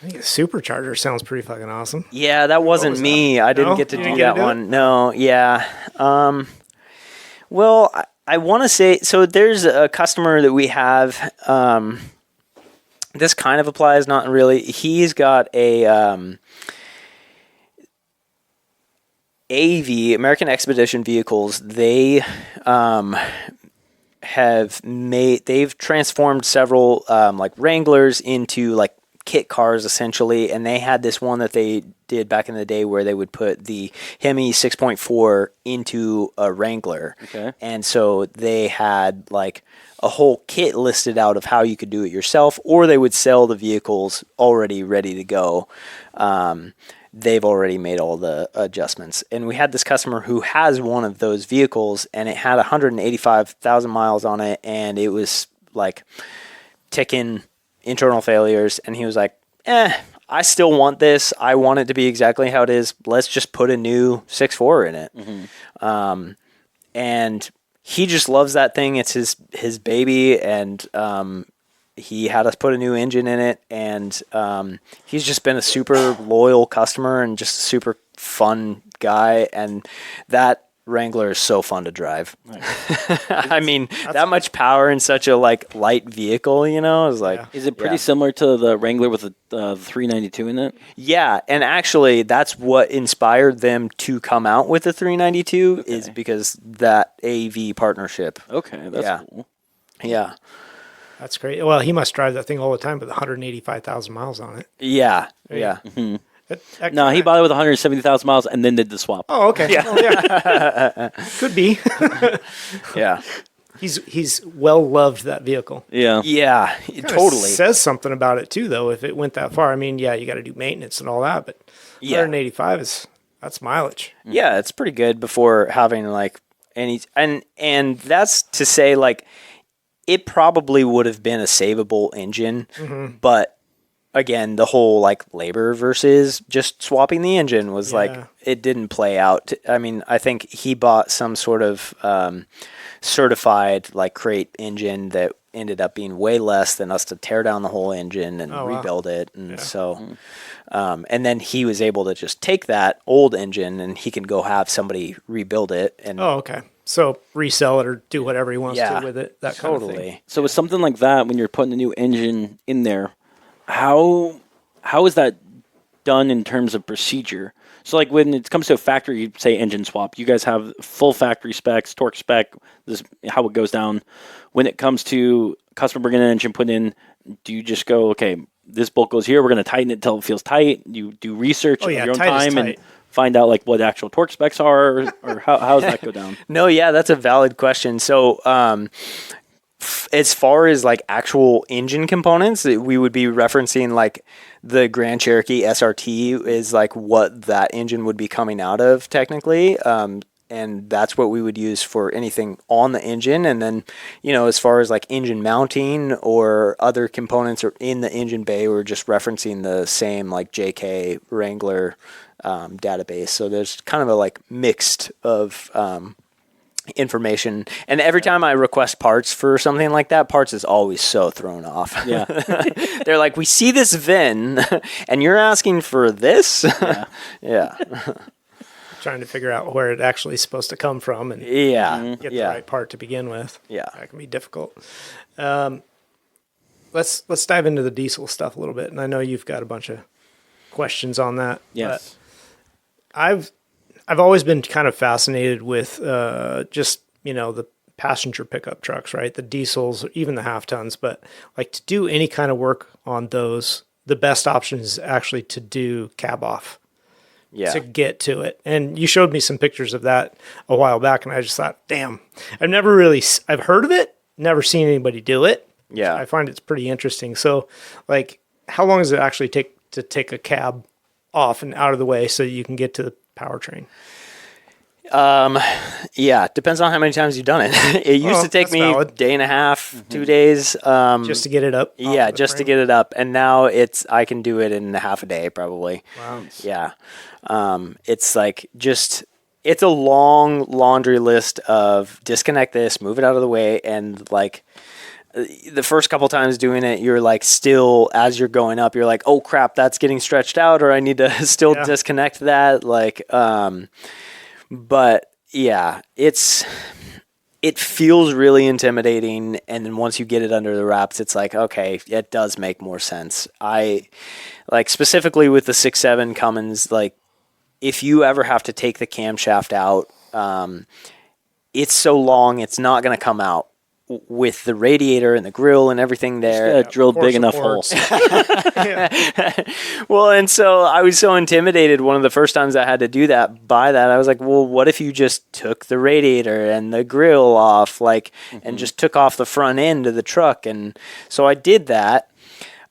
I think a supercharger sounds pretty fucking awesome. Yeah, that wasn't me. I didn't get to do that one. No, yeah. Well, I want to say, so there's a customer that we have. This kind of applies, not really. He's got a AV, American Expedition Vehicles. They've transformed several like Wranglers into like kit cars essentially, and they had this one that they did back in the day where they would put the Hemi 6.4 into a Wrangler. Okay. And so they had like a whole kit listed out of how you could do it yourself, or they would sell the vehicles already ready to go. They've already made all the adjustments. And we had this customer who has one of those vehicles, and it had 185,000 miles on it, and it was like ticking internal failures. And he was like, I still want this. I want it to be exactly how it is. Let's just put a new 6.4 in it. Mm-hmm. And he just loves that thing. It's his baby, and he had us put a new engine in it, and he's just been a super loyal customer and just a super fun guy, and that Wrangler is so fun to drive. Nice. I mean, that much power in such a like light vehicle, is like. Yeah. Is it pretty similar to the Wrangler with the 392 in it? Yeah, and actually, that's what inspired them to come out with the 392 is because that AV partnership. Okay, that's cool. Yeah. That's great. Well, he must drive that thing all the time with 185,000 miles on it. Yeah, yeah. Mm-hmm. No, he bought it with 170,000 miles and then did the swap. Oh, okay. Yeah. Oh, yeah. Could be. Yeah. He's well loved that vehicle. Yeah. Yeah, totally. Says something about it too, though. If it went that far, I mean, yeah, you got to do maintenance and all that, but 185 that's mileage. Yeah, it's pretty good before having like any and that's to say like it probably would have been a savable engine, but again, the whole like labor versus just swapping the engine was like it didn't play out. I mean, I think he bought some sort of certified like crate engine that ended up being way less than us to tear down the whole engine and rebuild it. And so, and then he was able to just take that old engine and he can go have somebody rebuild it. And okay. So resell it or do whatever he wants to with it. That kind of thing. So with something like that, when you're putting a new engine in there, how is that done in terms of procedure? So like when it comes to a factory, say engine swap, you guys have full factory specs, torque spec, this how it goes down. When it comes to customer bringing an engine put in, do you just go, okay, this bolt goes here, we're going to tighten it until it feels tight? You do research on your own time and find out like what actual torque specs are, or how does that go down? No, yeah, that's a valid question. So as far as like actual engine components, we would be referencing like the Grand Cherokee SRT is like what that engine would be coming out of technically. And that's what we would use for anything on the engine. And then, as far as like engine mounting or other components or in the engine bay, we're just referencing the same like JK Wrangler database. So there's kind of a like mixed of information, and every time I request parts for something like that, parts is always so thrown off. Yeah. They're like, we see this VIN and you're asking for this. Yeah. Trying to figure out where it actually is supposed to come from and get the right part to begin with. Yeah. That can be difficult. Let's dive into the diesel stuff a little bit. And I know you've got a bunch of questions on that. Yes. I've always been kind of fascinated with just, the passenger pickup trucks, right? The diesels, even the half tons, but like to do any kind of work on those, the best option is actually to do cab off. Yeah. To get to it. And you showed me some pictures of that a while back, and I just thought, damn, I've heard of it, never seen anybody do it. Yeah. I find it's pretty interesting. So like, how long does it actually take to take a cab off and out of the way so you can get to the powertrain? Yeah, depends on how many times you've done it. It used to take me a day and a half, 2 days. Just to get it up? Yeah, just to get it up. And now I can do it in half a day probably. Wow. Yeah. It's like it's a long laundry list of disconnect this, move it out of the way. And like the first couple times doing it, you're like still, as you're going up, you're like, oh crap, that's getting stretched out, or I need to still disconnect that. Like, but yeah, it feels really intimidating. And then once you get it under the wraps, it's like, okay, it does make more sense. I like specifically with the 6.7 Cummins, like if you ever have to take the camshaft out, it's so long, it's not going to come out. With the radiator and the grill and everything there. Drilled big enough holes. Well, and so I was so intimidated one of the first times I had to do that, I was like, well, what if you just took the radiator and the grill off, like, and just took off the front end of the truck? And so I did that.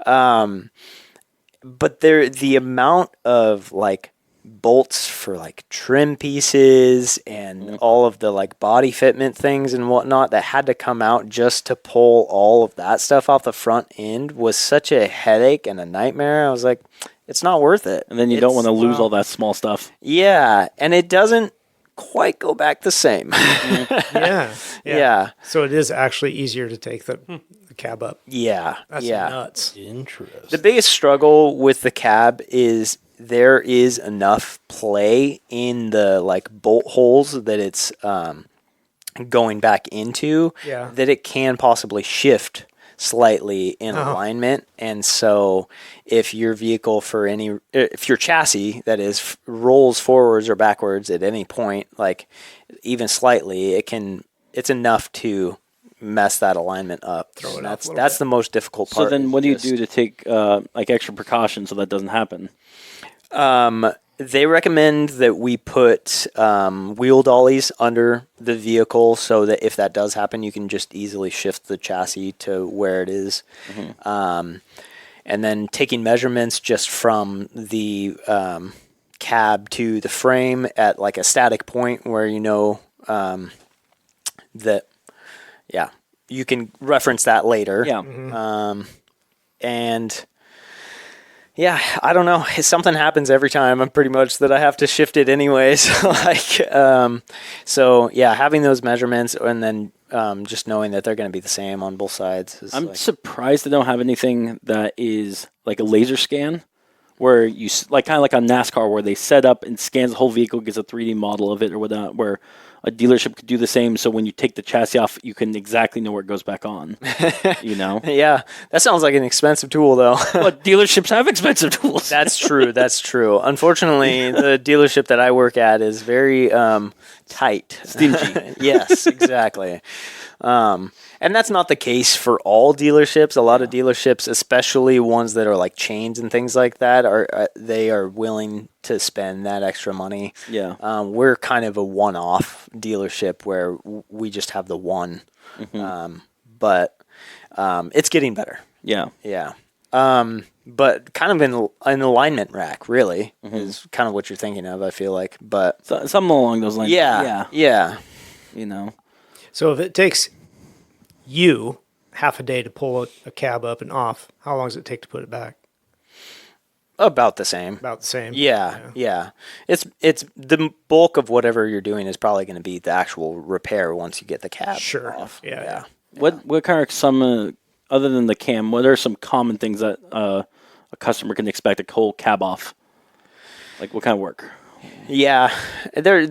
But the amount of, like, bolts for like trim pieces and all of the like body fitment things and whatnot that had to come out just to pull all of that stuff off the front end was such a headache and a nightmare. I was like, it's not worth it. And then you don't want to lose all that small stuff. Yeah, and it doesn't quite go back the same. Yeah. So it is actually easier to take the cab up. Yeah. That's nuts. Interesting. The biggest struggle with the cab is there is enough play in the like bolt holes that it's going back into that it can possibly shift slightly in alignment. And so if your vehicle if your chassis that is rolls forwards or backwards at any point, like even slightly, it's enough to mess that alignment up. That's the most difficult part. So then what do you do to take like extra precautions so that doesn't happen? They recommend that we put wheel dollies under the vehicle so that if that does happen, you can just easily shift the chassis to where it is. And then taking measurements just from the cab to the frame at like a static point where you know that, you can reference that later. Yeah. And... yeah, I don't know. Something happens every time. I'm pretty much that I have to shift it anyways. So yeah, having those measurements and then just knowing that they're going to be the same on both sides. I'm surprised they don't have anything that is like a laser scan, where you like kind of like on NASCAR, where they set up and scans the whole vehicle, gives a 3D model of it or whatnot. Where a dealership could do the same, so when you take the chassis off, you can exactly know where it goes back on. You know? Yeah, that sounds like an expensive tool, though. But dealerships have expensive tools. That's true. Unfortunately, the dealership that I work at is very tight. Stingy. Yes, exactly. And that's not the case for all dealerships. A lot of dealerships, especially ones that are like chains and things like that, they are willing to spend that extra money. Yeah. We're kind of a one-off dealership where we just have the one. But it's getting better. Yeah. Yeah. But kind of an alignment rack, really, is kind of what you're thinking of, I feel like. But something along those lines. Yeah. You know. So if it takes you half a day to pull a cab up and off, how long does it take to put it back? About the same. About the same. Yeah. It's the bulk of whatever you're doing is probably going to be the actual repair once you get the cab off. Yeah. What kind of some other than the cam? What are some common things that a customer can expect a whole cab off? Like what kind of work? Yeah, there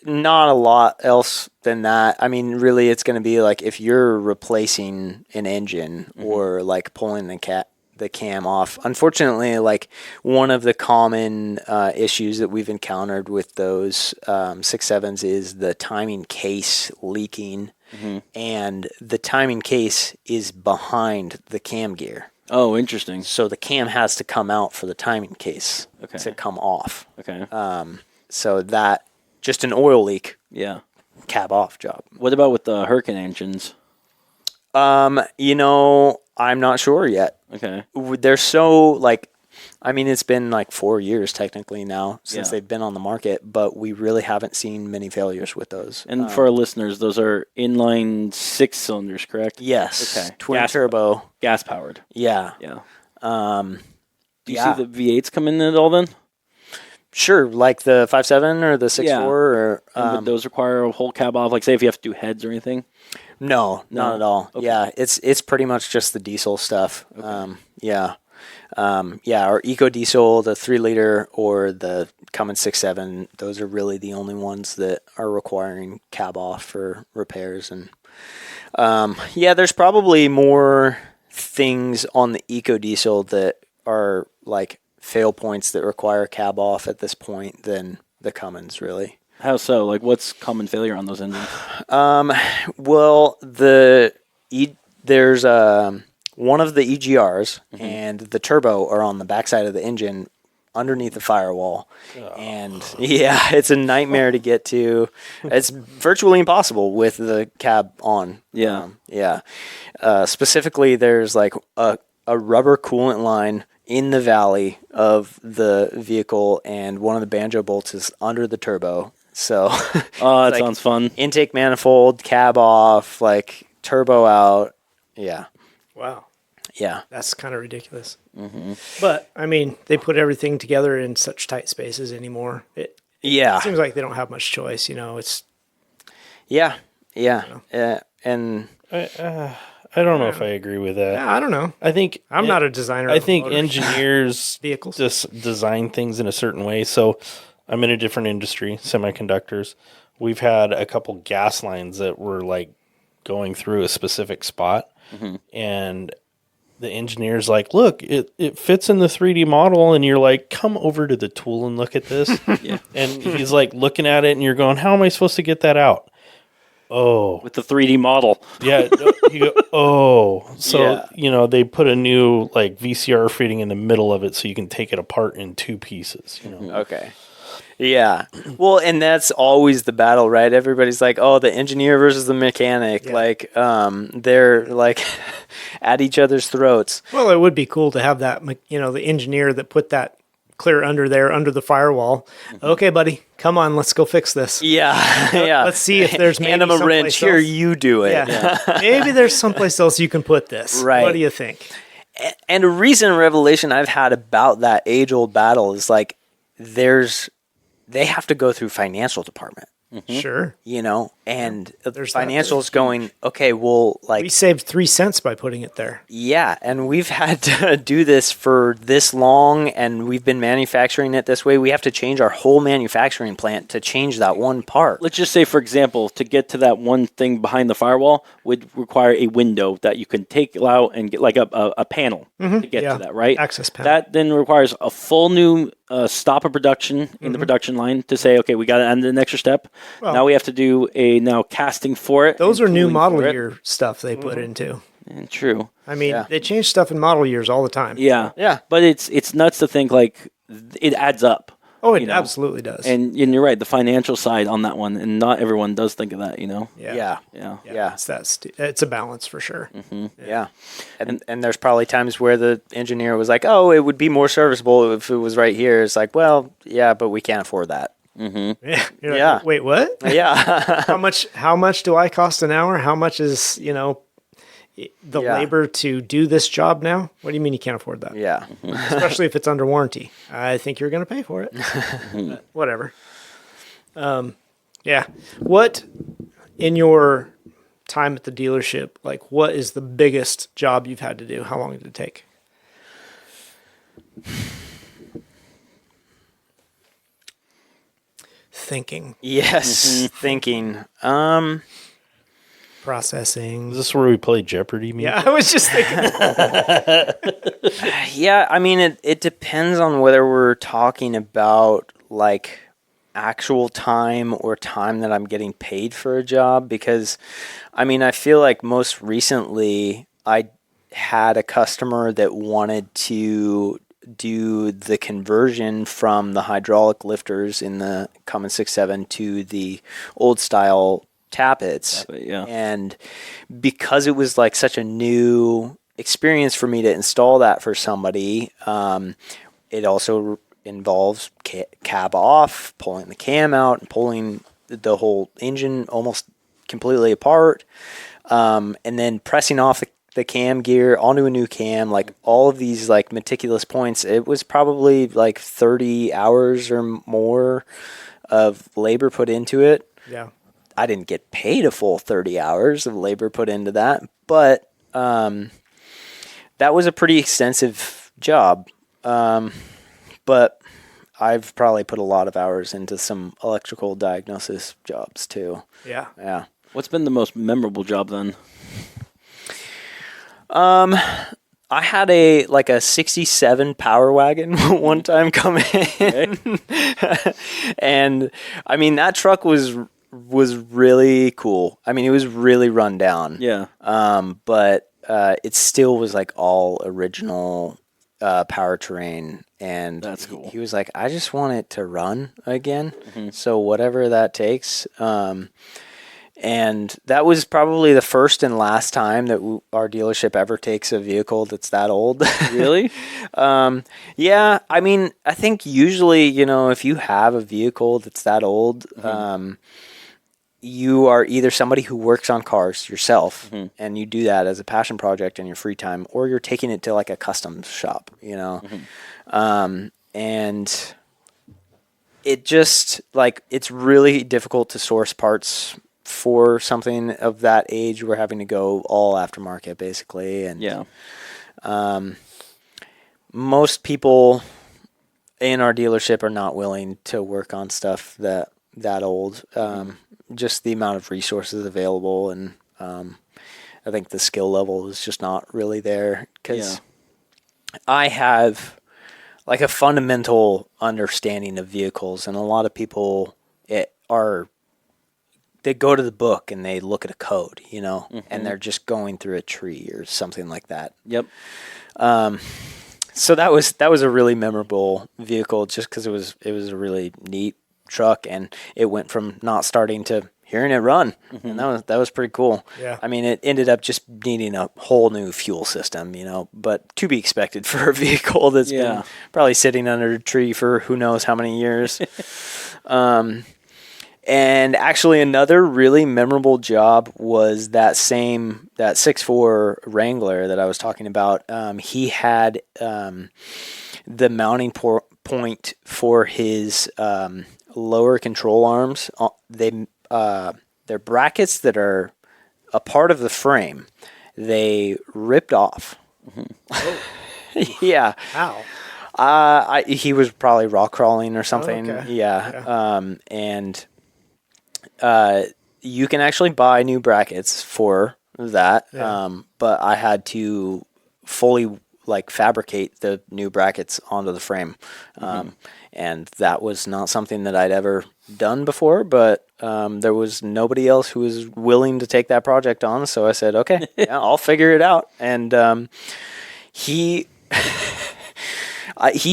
not a lot else than that. I mean, really, it's going to be like if you're replacing an engine or like pulling the cam off. Unfortunately, like one of the common issues that we've encountered with those 6.7s is the timing case leaking, and the timing case is behind the cam gear. Oh, interesting. So the cam has to come out for the timing case to come off. Okay. So that just an oil leak. Yeah. Cab off job. What about with the Hurricane engines? I'm not sure yet. Okay. They're so like, I mean, it's been like 4 years technically now since they've been on the market, but we really haven't seen many failures with those. And for our listeners, those are inline 6 cylinders, correct? Yes. Okay. Twin turbo. Gas powered. Yeah. Yeah. Do you yeah. see the V8s come in at all then? Sure, like the 5.7 or the 6.4 or would those require a whole cab off? Like say if you have to do heads or anything? No, not at all. Okay. Yeah, it's pretty much just the diesel stuff. Yeah. Our Eco Diesel, the 3 liter, or the Cummins 6.7, those are really the only ones that are requiring cab off for repairs. And there's probably more things on the Eco Diesel that are like fail points that require cab off at this point than the Cummins, really. How so? Like, what's common failure on those engines? Well, there's one of the EGRs and the turbo are on the backside of the engine underneath the firewall. And it's a nightmare to get to. It's virtually impossible with the cab on. Specifically, there's like a rubber coolant line in the valley of the vehicle, and one of the banjo bolts is under the turbo. So that sounds fun. Intake manifold, cab off, like turbo out. Yeah. Wow. Yeah. That's kind of ridiculous. Mm-hmm. But, I mean, they put everything together in such tight spaces anymore. It seems like they don't have much choice, it's... Yeah. And... I don't know if I agree with that. Yeah, I don't know. I think... I'm not a designer. I think engineers vehicles just design things in a certain way. So I'm in a different industry, semiconductors. We've had a couple gas lines that were like going through a specific spot, and the engineer's like, look, it fits in the 3D model, and you're like, come over to the tool and look at this. And he's like looking at it, and you're going, how am I supposed to get that out? Oh, with the 3D model. Yeah. You go, so they put a new like VCR fitting in the middle of it so you can take it apart in 2 pieces. Okay. Yeah. Well, and that's always the battle, right? Everybody's like, oh, the engineer versus the mechanic. Yeah. Like, they're like at each other's throats. Well, it would be cool to have that, the engineer that put that clear under the firewall. Okay, buddy, come on, let's go fix this. Yeah. Let's see if there's maybe hand him a wrench. Here, you do it. Yeah. Maybe there's someplace else you can put this. Right. What do you think? And a recent revelation I've had about that age-old battle is like, they have to go through financial department. Sure. And there's financials going, okay, well, like... We saved 3 cents by putting it there. Yeah, and we've had to do this for this long, and we've been manufacturing it this way. We have to change our whole manufacturing plant to change that one part. Let's just say, for example, to get to that one thing behind the firewall would require a window that you can take out and get like a panel to get to that, right? Access panel. That then requires a full new stop of production in the production line to say, okay, we got to add an extra step. Well, now we have to do a casting for it. Those are new model year stuff they put into. And true. I mean, they change stuff in model years all the time. Yeah. But it's nuts to think like it adds up. Oh, it absolutely does. And you're right, the financial side on that one, and not everyone does think of that, Yeah. It's a balance for sure. Yeah. And there's probably times where the engineer was like, oh, it would be more serviceable if it was right here. It's like, well, yeah, but we can't afford that. Yeah. Like, wait, what? Yeah. How much do I cost an hour? How much is, the labor to do this job now? What do you mean you can't afford that? Yeah. Especially if it's under warranty. I think you're going to pay for it. But whatever. What, in your time at the dealership, like what is the biggest job you've had to do? How long did it take? Thinking. Yes. Thinking. Processing. Is this where we play Jeopardy? Yeah, I was just thinking. Yeah, I mean, it depends on whether we're talking about like actual time or time that I'm getting paid for a job. Because, I mean, I feel like most recently I had a customer that wanted to do the conversion from the hydraulic lifters in the Cummins 6.7 to the old style tappets. And because it was like such a new experience for me to install that for somebody, it also involves cab off, pulling the cam out, and pulling the whole engine almost completely apart, and then pressing off the cam gear onto a new cam, like all of these like meticulous points. It was probably like 30 hours or more of labor put into it. Yeah. I didn't get paid a full 30 hours of labor put into that, but that was a pretty extensive job. But I've probably put a lot of hours into some electrical diagnosis jobs too. Yeah. Yeah. What's been the most memorable job then? I had a 67 Power Wagon one time come in. And I mean, that truck was really cool. I mean, it was really run down. Yeah. But it still was like all original powertrain, and That's cool. He was like, I just want it to run again. So whatever that takes. And that was probably the first and last time that our dealership ever takes a vehicle that's that old. Really? Yeah. I mean, I think usually, if you have a vehicle that's that old, you are either somebody who works on cars yourself and you do that as a passion project in your free time, or you're taking it to like a custom shop, and it just it's really difficult to source parts for something of that age. We're having to go all aftermarket basically. And Yeah. Most people in our dealership are not willing to work on stuff that old. Just the amount of resources available, and I think the skill level is just not really there, because I have like a fundamental understanding of vehicles, and a lot of people they go to the book and they look at a code, and they're just going through a tree or something like that. Yep. So that was a really memorable vehicle, just because it was a really neat truck, and it went from not starting to hearing it run, and that was pretty cool. Yeah. I mean, it ended up just needing a whole new fuel system, but to be expected for a vehicle that's been probably sitting under a tree for who knows how many years. And actually, another really memorable job was that 6.4 Wrangler that I was talking about. He had the mounting point for his lower control arms. They're brackets that are a part of the frame. They ripped off. Yeah. Wow. He was probably rock crawling or something. Oh, okay. Yeah. And you can actually buy new brackets for that. Yeah. But I had to fully fabricate the new brackets onto the frame. And that was not something that I'd ever done before, but there was nobody else who was willing to take that project on. So I said, okay, yeah, I'll figure it out. And he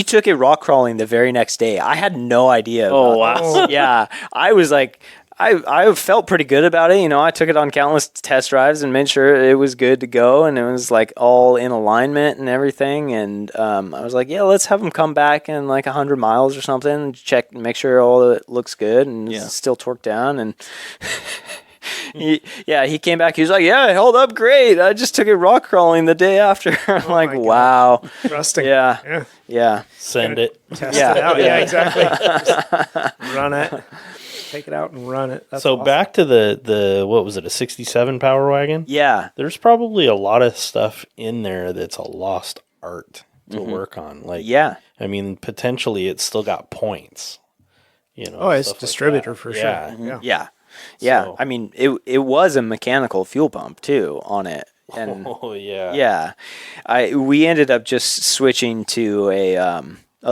took it rock crawling the very next day. I had no idea. Oh, wow. Yeah. I was like, I felt pretty good about it. I took it on countless test drives and made sure it was good to go, and it was all in alignment and everything. And I was like, yeah, let's have him come back in 100 miles or something, check, make sure all of it looks good and it's still torqued down. And he came back. He was like, yeah, it held up great. I just took it rock crawling the day after. I'm like, wow. Trusting. Yeah. Send it. Test it out. Yeah, exactly. Just run it. Take it out and run it. That's so awesome. back to the what was it, a 67 Power Wagon? Yeah. There's probably a lot of stuff in there that's a lost art to work on. I mean, potentially it's still got points. It's distributor for sure. Yeah. So- I mean, it was a mechanical fuel pump too on it. And we ended up just switching to a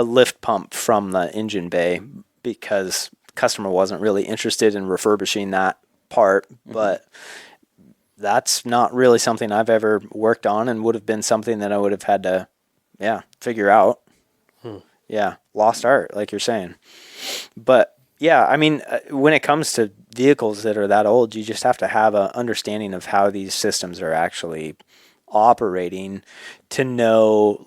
lift pump from the engine bay because customer wasn't really interested in refurbishing that part, but that's not really something I've ever worked on, and would have been something that I would have had to figure out. Lost art, like you're saying. But I mean, when it comes to vehicles that are that old, you just have to have an understanding of how these systems are actually operating to know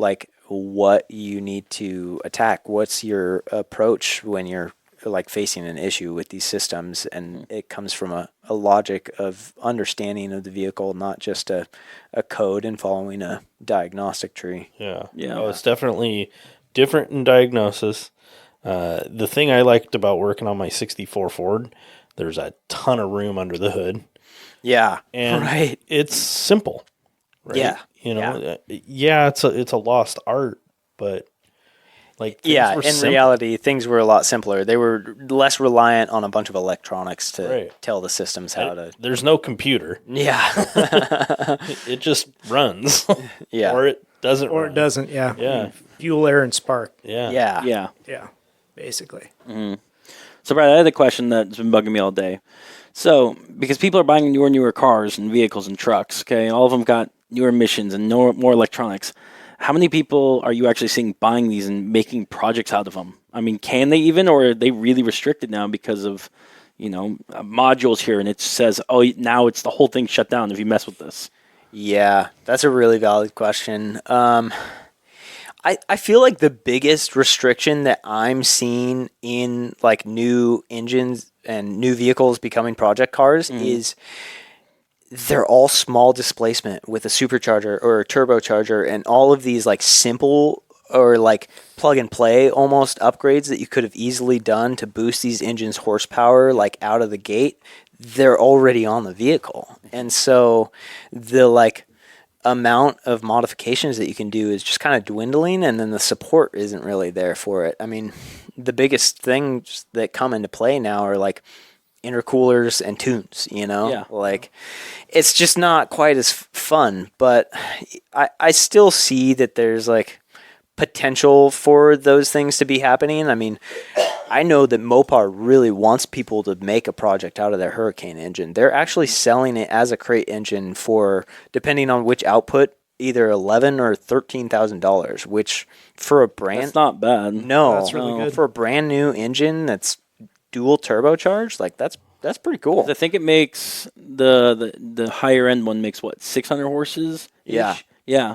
what you need to attack. What's your approach when you're facing an issue with these systems? And it comes from a logic of understanding of the vehicle, not just a code and following a diagnostic tree. Yeah. Oh, it's definitely different in diagnosis. The thing I liked about working on my 64 Ford, There's a ton of room under the hood. Yeah. And right. it's simple. Right? Yeah. It's a lost art, but like in reality, things were a lot simpler. They were less reliant on a bunch of electronics to tell the systems how to. There's no computer. Yeah. It just runs. Yeah. Or it doesn't. Or run. it doesn't. Yeah. Yeah. Fuel, air, and spark. Yeah. Yeah. Yeah. Basically. So, Brad, I had a question that's been bugging me all day. So, because people are buying newer cars and vehicles and trucks, okay, all of them got newer emissions and more electronics. How many people are you actually seeing buying these and making projects out of them? I mean, can they even, or are they really restricted now because of, modules here, and it says, oh, now it's the whole thing shut down if you mess with this? Yeah, that's a really valid question. I feel like the biggest restriction that I'm seeing in like new engines and new vehicles becoming project cars is they're all small displacement with a supercharger or a turbocharger, and all of these like simple or like plug and play almost upgrades that you could have easily done to boost these engines' horsepower like out of the gate, they're already on the vehicle. And so the like amount of modifications that you can do is just kind of dwindling, and then the support isn't really there for it. I mean, the biggest things that come into play now are like intercoolers and tunes, like it's just not quite as fun, but I still see that there's like potential for those things to be happening. I mean, I know that Mopar really wants people to make a project out of their Hurricane engine. They're actually selling it as a crate engine for, depending on which output, either $11,000 or $13,000, which for a brand, that's not bad. No, that's really good for a brand new engine that's dual turbocharged. Like that's pretty cool. I think it makes the higher end one makes what, 600 horses? Yeah. Yeah.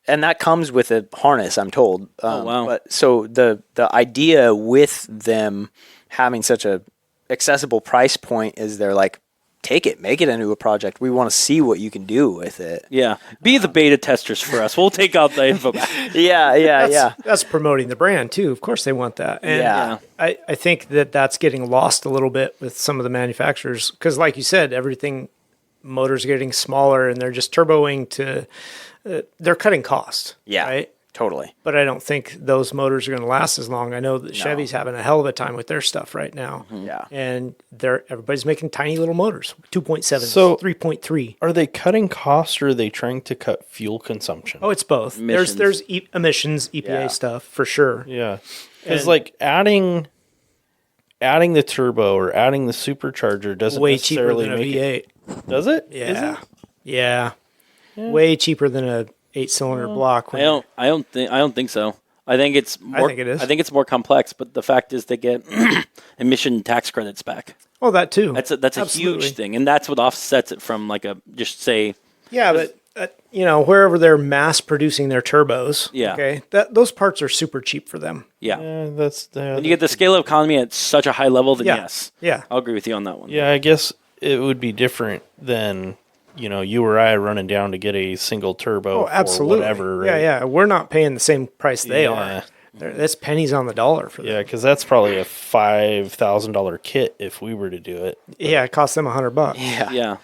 And that comes with a harness, I'm told. Oh, wow. But so the idea with them having such a accessible price point is they're like, take it, make it into a project. We want to see what you can do with it. Yeah. Be the beta testers for us. We'll take out the info. That's promoting the brand too. Of course they want that. And I think that's getting lost a little bit with some of the manufacturers because like you said, motors are getting smaller and they're just turboing to, they're cutting cost. Yeah. Right? Totally. But I don't think those motors are going to last as long. I know that Chevy's having a hell of a time with their stuff right now. Yeah. And everybody's making tiny little motors, 2.7, So 3.3. Are they cutting costs or are they trying to cut fuel consumption? Oh, it's both. Emissions. There's emissions, EPA stuff for sure. Yeah. Because like adding the turbo or adding the supercharger doesn't Way cheaper necessarily than a make V8. it. Does it? Yeah. Is it? Yeah. Way cheaper than a 8-cylinder block. I don't think so. I think it's more, I think it is. I think it's more complex, but the fact is they get emission tax credits back. Oh, that too. That's a Absolutely. huge thing, and that's what offsets it from like a just say. Yeah, but wherever they're mass producing their turbos, Yeah. okay, those parts are super cheap for them. Yeah. When When you get the scale of economy at such a high level, then Yeah. yes. Yeah. I'll agree with you on that one. Yeah, I guess it would be different than you or I running down to get a single turbo. Oh, absolutely. Or whatever. Right? Yeah. We're not paying the same price they Yeah. are. That's pennies on the dollar for them. Yeah, because that's probably a $5,000 kit if we were to do it. Yeah, it costs them $100. Yeah. Yeah.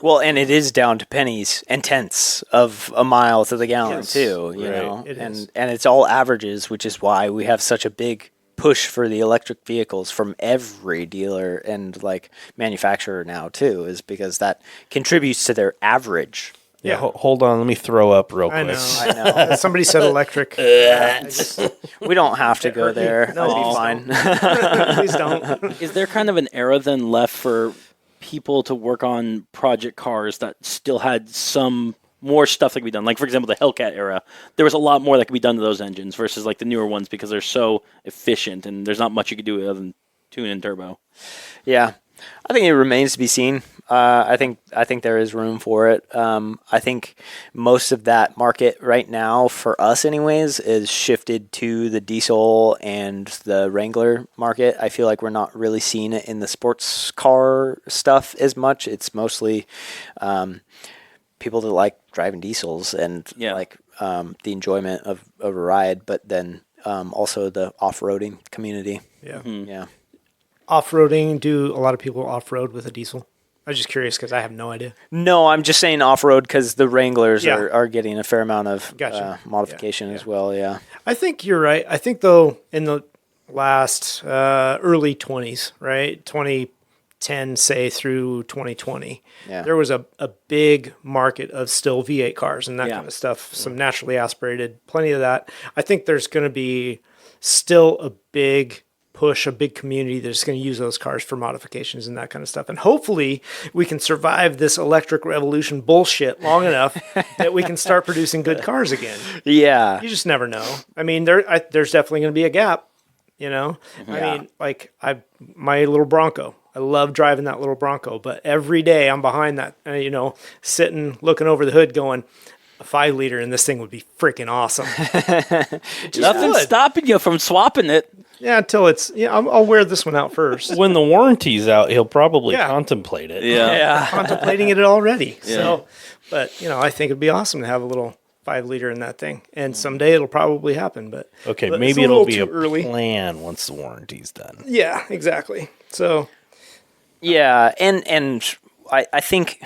Well, and it is down to pennies and tenths of a mile to the gallon Yes. too, Right. It and is. and it's all averages, which is why we have such a big push for the electric vehicles from every dealer and like manufacturer now too, is because that contributes to their average. Yeah, hold on. Let me throw up real quick. I know. Somebody said electric. We don't have to go there. No, I'll be fine. Please don't. Is there kind of an era then left for people to work on project cars that still had some more stuff that could be done? Like, for example, the Hellcat era, there was a lot more that could be done to those engines versus like the newer ones because they're so efficient and there's not much you could do other than tune and turbo. Yeah, I think it remains to be seen. I think there is room for it. I think most of that market right now, for us anyways, is shifted to the diesel and the Wrangler market. I feel like we're not really seeing it in the sports car stuff as much. It's mostly people that like driving diesels and like the enjoyment of a ride. But then also the off-roading community. Yeah. Yeah. Off-roading, do a lot of people off-road with a diesel? I was just curious because I have no idea. No, I'm just saying off-road because the Wranglers Yeah. are getting a fair amount of Gotcha. modification as well. Yeah. I think you're right. I think, though, in the last early 20s, right, 2010, say, through 2020, there was a big market of still V8 cars and that kind of stuff, some naturally aspirated, plenty of that. I think there's going to be still a big push, a big community that's going to use those cars for modifications and that kind of stuff. And hopefully we can survive this electric revolution bullshit long enough that we can start producing good cars again. Yeah. You just never know. I mean, there's definitely going to be a gap, you know? I mean, like my little Bronco, I love driving that little Bronco, but every day I'm behind that, sitting, looking over the hood going, a 5-liter in this thing would be freaking awesome. Nothing's stopping you from swapping it. Yeah, until it's, I'll wear this one out first. When the warranty's out, he'll probably contemplate it. Yeah. Contemplating it already. Yeah. So, but, I think it'd be awesome to have a little 5-liter in that thing. And someday it'll probably happen, but maybe it'll be a early plan once the warranty's done. Yeah, exactly. So, yeah, and I think,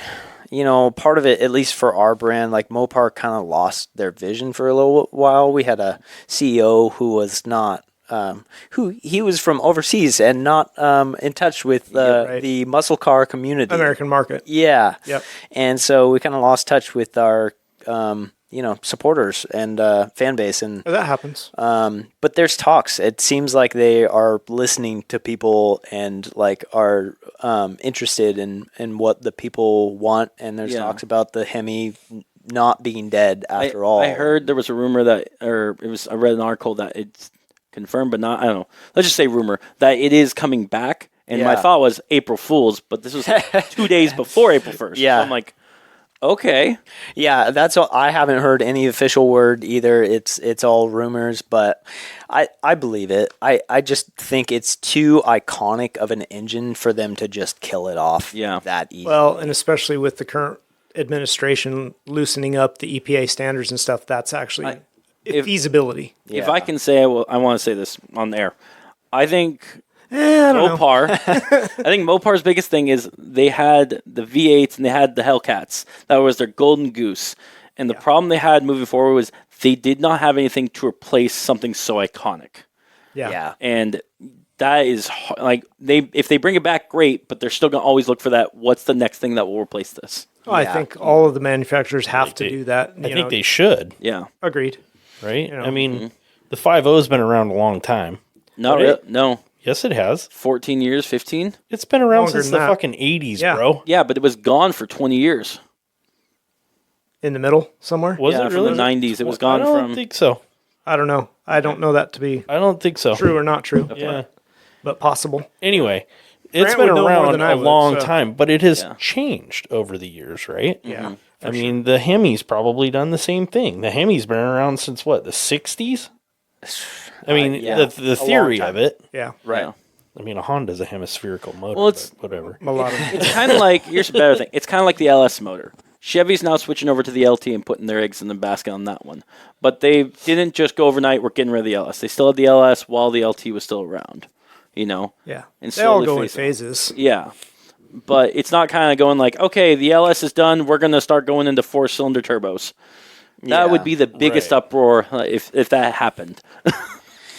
part of it, at least for our brand, like Mopar kind of lost their vision for a little while. We had a CEO who was not, he was from overseas and not in touch with the muscle car community. American market. Yeah. Yep. And so we kind of lost touch with our, supporters and fan base. And that happens. but there's talks. It seems like they are listening to people and like are interested in what the people want. And there's talks about the Hemi not being dead after all. I heard there was a rumor that, I read an article that it's confirmed, but not, I don't know. Let's just say rumor that it is coming back. And my thought was April Fool's, but this was 2 days before April 1st. Yeah. So I'm like, okay. Yeah, that's all. I haven't heard any official word either. It's all rumors, but I believe it. I just think it's too iconic of an engine for them to just kill it off that easy. Well, and especially with the current administration loosening up the EPA standards and stuff, that's actually feasibility. If I can say, I want to say this on air. I think I don't Mopar. I think Mopar's biggest thing is they had the V8s and they had the Hellcats. That was their golden goose. And the problem they had moving forward was they did not have anything to replace something so iconic. Yeah. And that is like if they bring it back, great. But they're still gonna always look for that. What's the next thing that will replace this? Well, I think all of the manufacturers have to do that. I think they should. Yeah. Agreed. Right? I mean, the 5.0's been around a long time. Not really. No. Yes, it has. 14 years, 15? It's been around Longer since than the that. fucking 80s, bro. Yeah, but it was gone for 20 years. In the middle somewhere? Was it from really? the 90s. It was gone I don't from... think so. I don't know. I don't know that to be I don't think so. true or not true. Yeah. But possible. Anyway, it's Grant been would know more around than I a would, long so- time, but it has changed over the years, right? Yeah. I mean, the Hemi's probably done the same thing. The Hemi's been around since what, the 60s? I mean, the theory of it. Yeah. Right. I mean, a Honda's a hemispherical motor. Well, it's- but whatever. A lot of It's kind of like, here's a better thing. It's kind of like the LS motor. Chevy's now switching over to the LT and putting their eggs in the basket on that one. But they didn't just go overnight, we're getting rid of the LS. They still had the LS while the LT was still around, Yeah. And They all slowly go in phase out. phases. Yeah. But it's not kind of going like, okay, the LS is done, we're going to start going into 4-cylinder turbos. That would be the biggest uproar if that happened.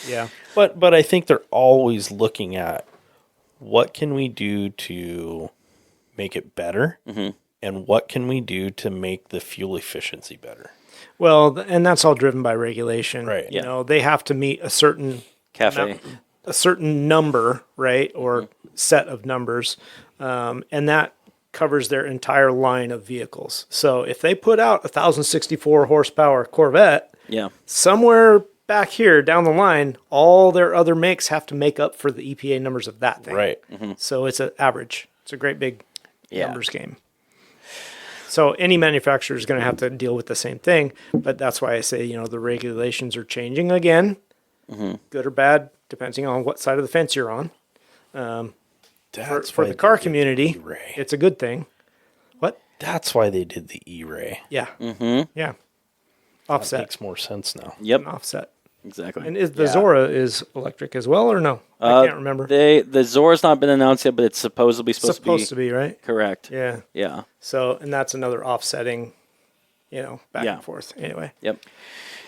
Yeah. But I think they're always looking at what can we do to make it better, and what can we do to make the fuel efficiency better. Well, and that's all driven by regulation. Right. You know, they have to meet a certain Cafe. a certain number, right, or set of numbers, and that covers their entire line of vehicles. So if they put out a 1,064 horsepower Corvette, Yeah. somewhere back here down the line, all their other makes have to make up for the EPA numbers of that thing. Right. So it's an average. It's a great big numbers game. So any manufacturer is going to have to deal with the same thing, but that's why I say, the regulations are changing again, good or bad, depending on what side of the fence you're on. That's For why the car they did community, the E-Ray. it's a good thing. What? That's why they did the E-Ray. Yeah. Yeah. That Offset. makes more sense now. Yep. Offset. Exactly. And the Zora is electric as well, or no? I can't remember. The Zora's not been announced yet, but it's supposed Supposed to be, right? correct. Yeah. Yeah. So, and that's another offsetting, back Yeah. and forth. Anyway. Yep.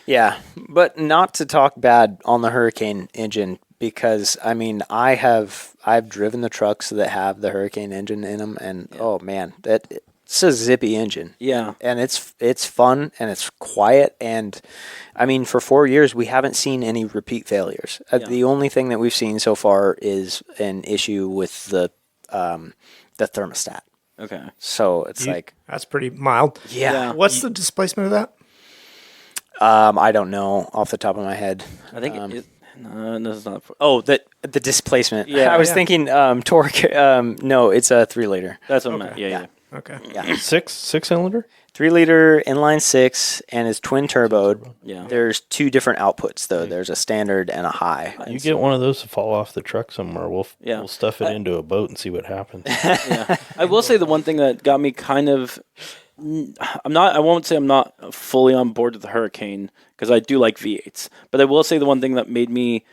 Yeah, but not to talk bad on the Hurricane engine because I mean I've driven the trucks that have the Hurricane engine in them, and oh man, it's a zippy engine. Yeah. And it's fun and it's quiet, and I mean for 4 years we haven't seen any repeat failures. The only thing that we've seen so far is an issue with the thermostat. Okay. So it's That's pretty mild. yeah. What's the displacement of that? I don't know off the top of my head. I think no, this is not. Oh, the displacement. Yeah. I was Yeah. thinking torque. No, it's a 3-liter. That's what I meant. Yeah. Okay. Yeah, Six cylinder. 3-liter inline six, and it's twin turboed. Yeah. There's two different outputs though. There's a standard and a high. You get one of those to fall off the truck somewhere. Yeah. We'll stuff it into a boat and see what happens. Yeah. I will say the one thing that got me kind of. I won't say I'm not fully on board with the Hurricane because I do like V8s, but I will say the one thing that made me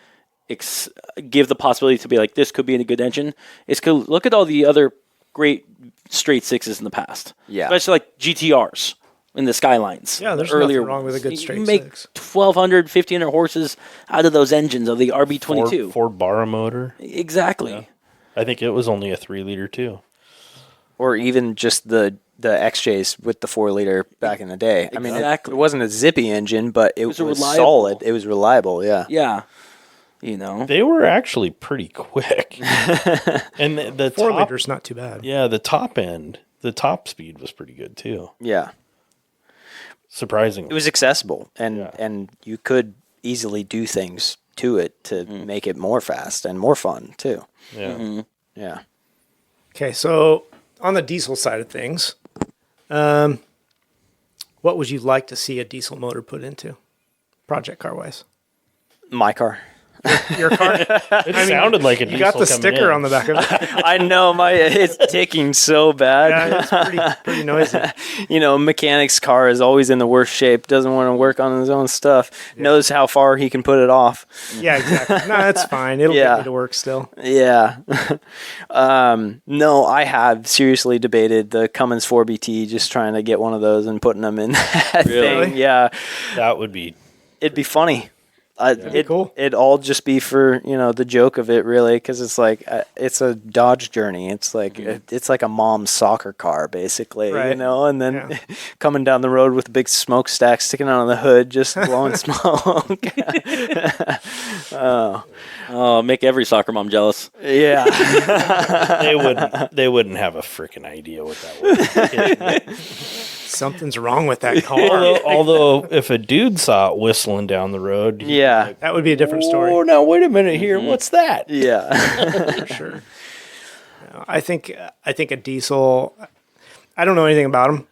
give the possibility to be like, this could be a good engine is because look at all the other great straight sixes in the past. Yeah. Especially like GTRs in the Skylines. Yeah, there's earlier nothing wrong with a good ones. straight You make six. 1,200, 1,500 horses out of those engines of the RB22. Ford Barra motor. Exactly. I think it was only a 3-liter too. Or even just the XJs with the 4-liter back in the day. I mean, Exactly. it wasn't a zippy engine, but it was reliable. solid. It was reliable. Yeah. Yeah. You know. They were actually pretty quick. And the 4 top, liter's not too bad. yeah, the top end, the top speed was pretty good too. Yeah. Surprisingly. It was accessible, and Yeah. and you could easily do things to it to make it more fast and more fun too. yeah. Yeah. Okay, so on the diesel side of things, what would you like to see a diesel motor put into, project car wise? My car. Your car? It sounded like a diesel You got the coming sticker in. on the back of it. I know it's ticking so bad. Yeah, it's pretty noisy. You know, mechanic's car is always in the worst shape, doesn't want to work on his own stuff, knows how far he can put it off. Yeah, exactly. No, that's fine. It'll Yeah. get me to work still. Yeah. No, I have seriously debated the Cummins 4BT, just trying to get one of those and putting them in that Really? thing. Yeah. That would be It'd be funny. be cool. It'd all just be for, the joke of it, really, because it's like, it's a Dodge Journey. It's like it's like a mom's soccer car, basically, Right. and then Yeah. coming down the road with a big smokestack sticking out of the hood, just blowing smoke. Oh, make every soccer mom jealous. Yeah. they wouldn't have a freaking idea what that was. Something's wrong with that car. although if a dude saw it whistling down the road, Yeah. That would be a different story. oh, now wait a minute here, what's that? Yeah. For sure. No, I think a diesel. I don't know anything about them,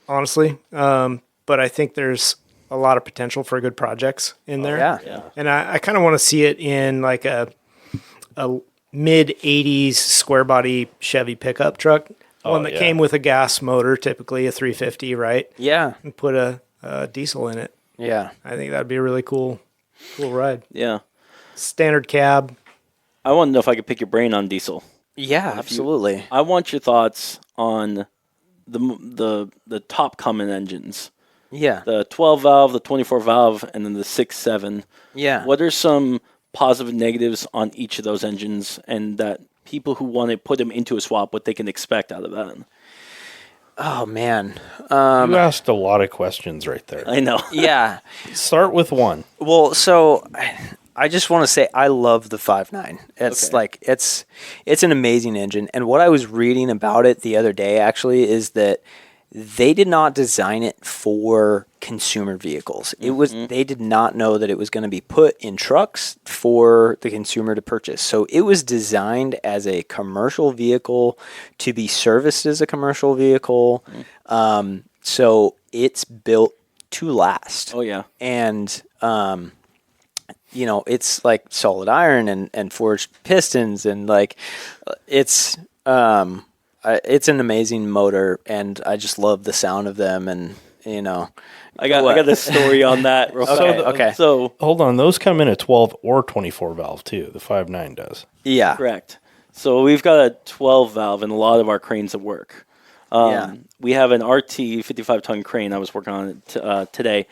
honestly, but I think there's a lot of potential for good projects in there. Yeah. And I kind of want to see it in like a mid '80s square body Chevy pickup truck, one that yeah. came with a gas motor, typically a 350, right? Yeah. And put a diesel in it. Yeah. I think that'd be a really cool ride. Yeah. Standard cab. I want to know if I could pick your brain on diesel. Yeah, absolutely. I want your thoughts on the top Cummins engines. Yeah. The 12 valve, the 24 valve, and then the 6.7. Yeah. What are some positive and negatives on each of those engines, and that people who want to put them into a swap, what they can expect out of that? Oh, man. You asked a lot of questions right there. I know. Yeah. Start with one. Well, so I just want to say I love the 5.9. It's Okay. like it's an amazing engine. And what I was reading about it the other day actually is that they did not design it for consumer vehicles. It was they did not know that it was going to be put in trucks for the consumer to purchase. So it was designed as a commercial vehicle to be serviced as a commercial vehicle. So it's built to last. Oh, yeah. And it's like solid iron and forged pistons, and like it's an amazing motor, and I just love the sound of them, and you know. I got this story on that. Real Okay, quick. okay. So Hold on, those come in a 12 or 24 valve too. The 5.9 does. Yeah. correct. So we've got a 12 valve in a lot of our cranes that work. Yeah. We have an RT 55-ton crane. I was working on it today.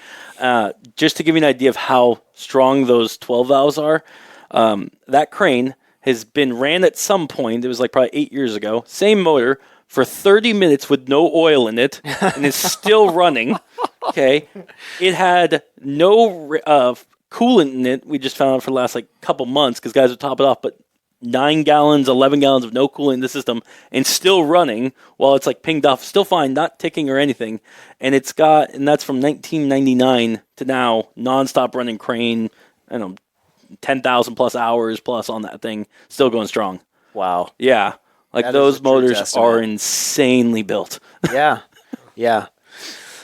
Just to give you an idea of how strong those 12 valves are, that crane has been ran at some point. It was like probably 8 years ago. Same motor for 30 minutes with no oil in it, and is still running. Okay, it had no coolant in it. We just found out for the last like couple months because guys would top it off, but 9 gallons, 11 gallons of no coolant in the system and still running while it's like pinged off, still fine, not ticking or anything. And that's from 1999 to now, nonstop running crane, I don't know, 10,000 plus hours plus on that thing, still going strong. Wow. Yeah. Like That is those a true motors testament. are insanely built. Yeah. Yeah.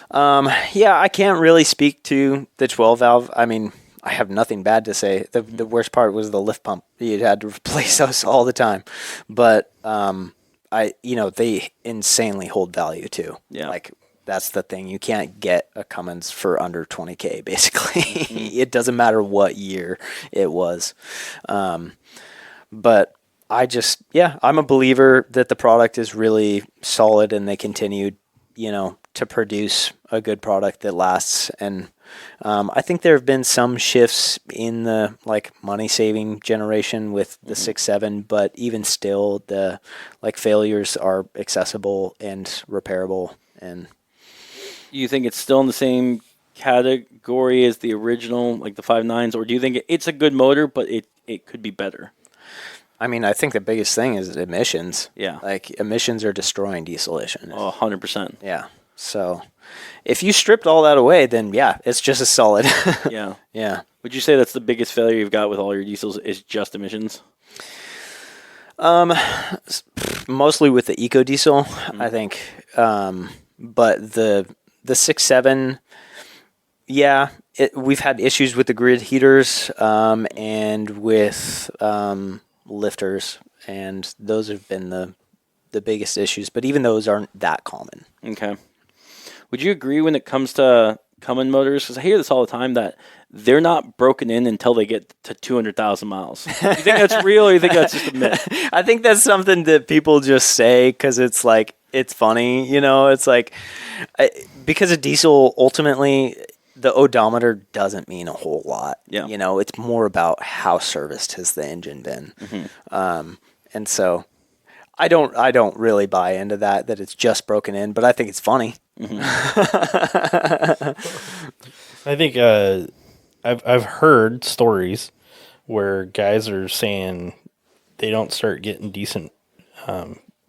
I can't really speak to the 12 valve. I mean, I have nothing bad to say. The worst part was the lift pump. You had to replace those all the time. But they insanely hold value too. Yeah. Like that's the thing. You can't get a Cummins for under 20K basically. It doesn't matter what year it was. But I'm a believer that the product is really solid and they continue, to produce a good product that lasts. And I think there have been some shifts in the money saving generation with the 6.7, but even still the failures are accessible and repairable. And You think it's still in the same category as the original, like the 5.9s, or do you think it's a good motor, but it could be better? I mean, I think the biggest thing is emissions. Yeah. Emissions are destroying diesel emissions. Oh, 100%. Yeah. So if you stripped all that away, then yeah, it's just as solid. Yeah. Yeah. Would you say that's the biggest failure you've got with all your diesels is just emissions? Mostly with the EcoDiesel, I think. But the 6.7, yeah, we've had issues with the grid heaters and with lifters, and those have been the biggest issues. But even those aren't that common. Okay. Would you agree when it comes to Cummins motors? Because I hear this all the time that they're not broken in until they get to 200,000 miles. Do you think that's real, or do you think that's just a myth? I think that's something that people just say because it's it's funny, It's because a diesel, ultimately, the odometer doesn't mean a whole lot. Yeah. It's more about how serviced has the engine been. Mm-hmm. And so I don't really buy into that it's just broken in, but I think it's funny. Mm-hmm. I think I've heard stories where guys are saying they don't start getting decent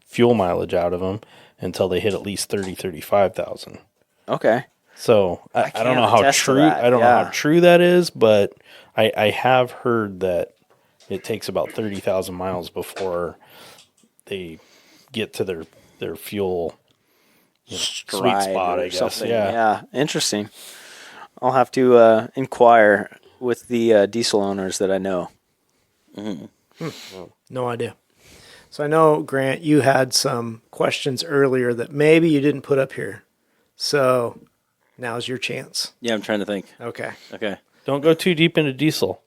fuel mileage out of them until they hit at least 35,000. Okay. So I don't know how attest to true that, I don't know yeah. how true that is, but I have heard that it takes about 30,000 miles before they get to their fuel sweet spot, I guess. Something. Yeah. Yeah. Interesting. I'll have to inquire with the diesel owners that I know. No idea. So I know, Grant, you had some questions earlier that maybe you didn't put up here. So now's your chance. Yeah, I'm trying to think. Okay. Okay. Don't go too deep into diesel.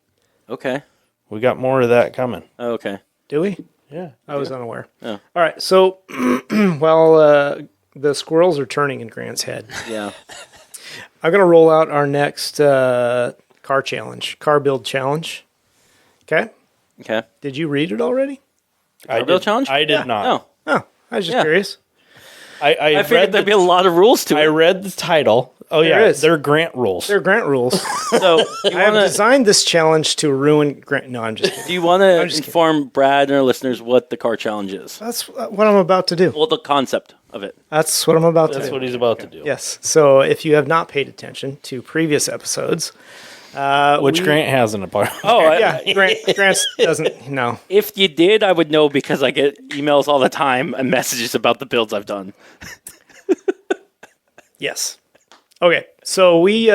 Okay. We got more of that coming. Oh, okay. Do we? Yeah. I was unaware. Oh. All right. So, the squirrels are turning in Grant's head. Yeah. I'm going to roll out our next car build challenge. Okay. Okay. Did you read it already? I Build did, challenge? I did not. Oh. Oh, I was just Yeah. curious. I figured there'd be a lot of rules to I it. read the title. Oh There yeah, is. they're Grant rules. They're Grant rules. So I have designed this challenge to ruin Grant. No, I'm just kidding. do you want to just kidding. inform Brad and our listeners what the car challenge is? That's what I'm about to do. Well, the concept of it. That's what I'm about to That's do. what he's about to do. Yes. So if you have not paid attention to previous episodes, Which Grant hasn't a part. Oh, yeah, Grant doesn't know. If you did, I would know because I get emails all the time and messages about the builds I've done. Yes. Okay. So we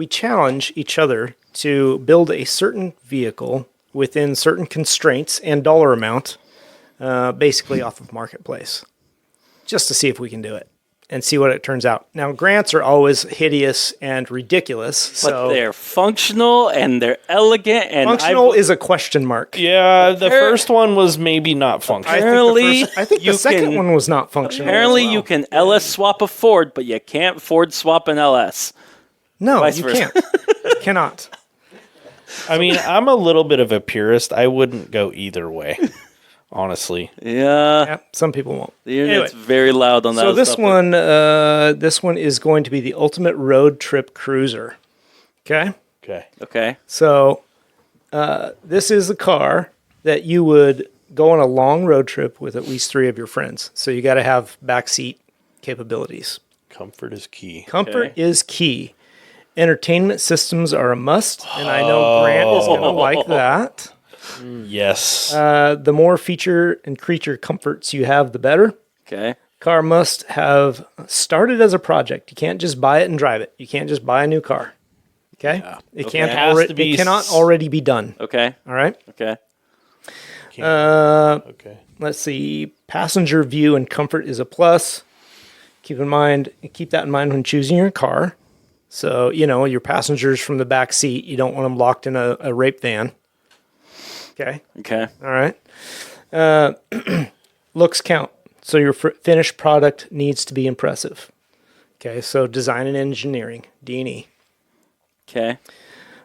challenge each other to build a certain vehicle within certain constraints and dollar amount, basically off of Marketplace, just to see if we can do it. and see what it turns out. Now, Grants are always hideous and ridiculous. But So they're functional and they're elegant. And functional is a question mark. Yeah, the first one was maybe not functional. Apparently, I think you the second can- one was not functional. Apparently, as well. you can LS swap a Ford, but you can't Ford swap an LS. No, vice you versa. can't. You cannot. I mean, I'm a little bit of a purist. I wouldn't go either way, honestly. Yeah, Yeah, some people won't. the internet's Anyway, very loud on that. so this stuff. this one is going to be the ultimate road trip cruiser. Okay, Okay. Okay. so this is a car that you would go on a long road trip with at least 3 of your friends. So you got to have backseat capabilities. Comfort is key. Comfort Okay. is key. Entertainment systems are a must, and I know Grant is going to like that. Yes. The more feature and creature comforts you have, the better. Okay. Car must have started as a project. You can't just buy it and drive it. You can't just buy a new car. Okay? It Okay. can't. It has to It be cannot already be done. Okay. All right. Okay. Okay. Let's see. Passenger view and comfort is a plus. Keep that in mind when choosing your car. So your passengers from the back seat. You don't want them locked in a rape van. Okay. Okay. All right. Looks count. So your finished product needs to be impressive. Okay. So design and engineering, D&E. Okay.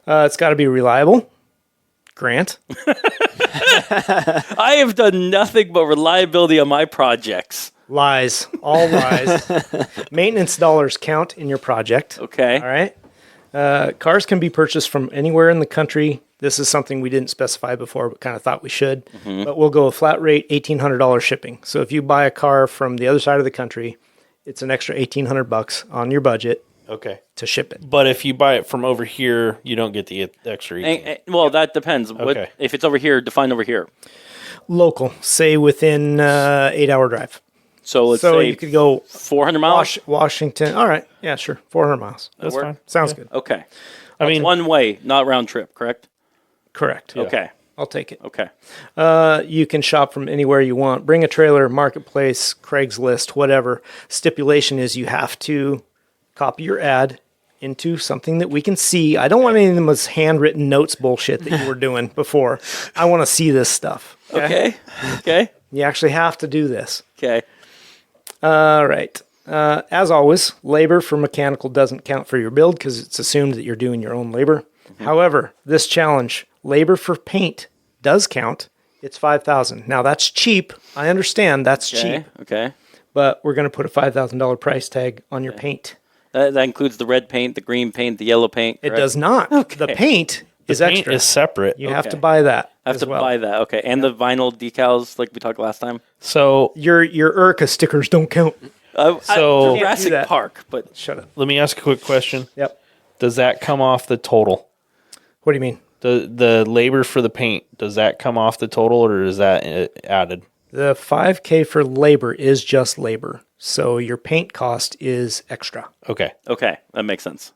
It's got to be reliable. Grant. I have done nothing but reliability on my projects. Lies. All lies. Maintenance dollars count in your project. Okay. All right. Cars can be purchased from anywhere in the country. This is something we didn't specify before, but kind of thought we should. But we'll go a flat rate, $1,800 shipping. So if you buy a car from the other side of the country, it's an extra $1,800 on your budget Okay. to ship it. But if you buy it from over here, you don't get the extra. Well, that depends. What Okay. if it's over here? Define over here. Local, say within 8-hour drive. So let's So say you could go 400 miles. Washington. All right. Yeah, sure. 400 miles. That's work? fine. Sounds good. Okay. I mean, One way, not round trip. Correct. Correct. Okay. I'll take it. Okay. You can shop from anywhere you want. Bring a trailer, marketplace, Craigslist, whatever. Stipulation is you have to copy your ad into something that we can see. I don't want any of them as handwritten notes bullshit that you were doing before. I want to see this stuff. Okay. Okay. You actually have to do this. Okay. All right. As always, labor for mechanical doesn't count for your build because it's assumed that you're doing your own labor. However, this challenge, labor for paint, does count. It's $5,000. Now that's cheap. I understand that's Okay. cheap, Okay. but we're going to put a $5,000 price tag on your paint. That includes the red paint, the green paint, the yellow paint. It correct? does not. The paint is paint extra. is separate. You have Okay. to buy that. I have as to well. buy that. Okay. And the vinyl decals, like we talked last time. So Your IRCA stickers don't count. So- Jurassic that. Park, but Shut up. let me ask a quick question. Yep. Does that come off the total? What do you mean? The labor for the paint, does that come off the total or is that added? The $5K for labor is just labor. So your paint cost is extra. Okay. okay, that makes sense.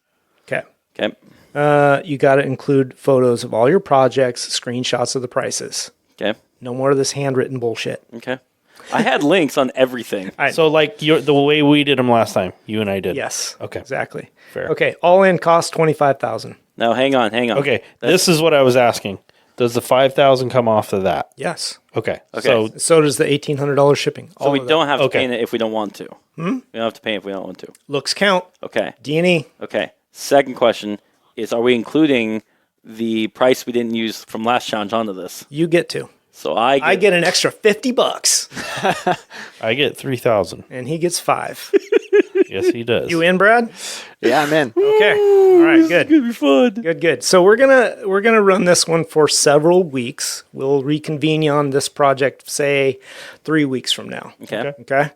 Okay. Okay. You got to include photos of all your projects, screenshots of the prices. Okay. No more of this handwritten bullshit. Okay. I had links on everything. So like the way we did them last time, you and I did. Yes. Okay. Exactly. Fair. Okay. All in cost 25,000. Now, hang on. Okay. This is what I was asking. Does the 5,000 come off of that? Yes. Okay. Okay. So So does the $1,800 shipping. So we don't have to Okay. paint it if we don't want to. We don't have to paint it if we don't want to. Looks count. Okay. D&E. Okay. Second question is, are we including the price we didn't use from last challenge onto this? You get to. So I get an extra $50 I get 3,000. and he gets 5. Yes, he does. You in, Brad? Yeah, I'm in. Okay. All right, good. It'd be fun. Good. So we're gonna run this one for several weeks. We'll reconvene you on this project, say 3 weeks from now. Okay. Okay.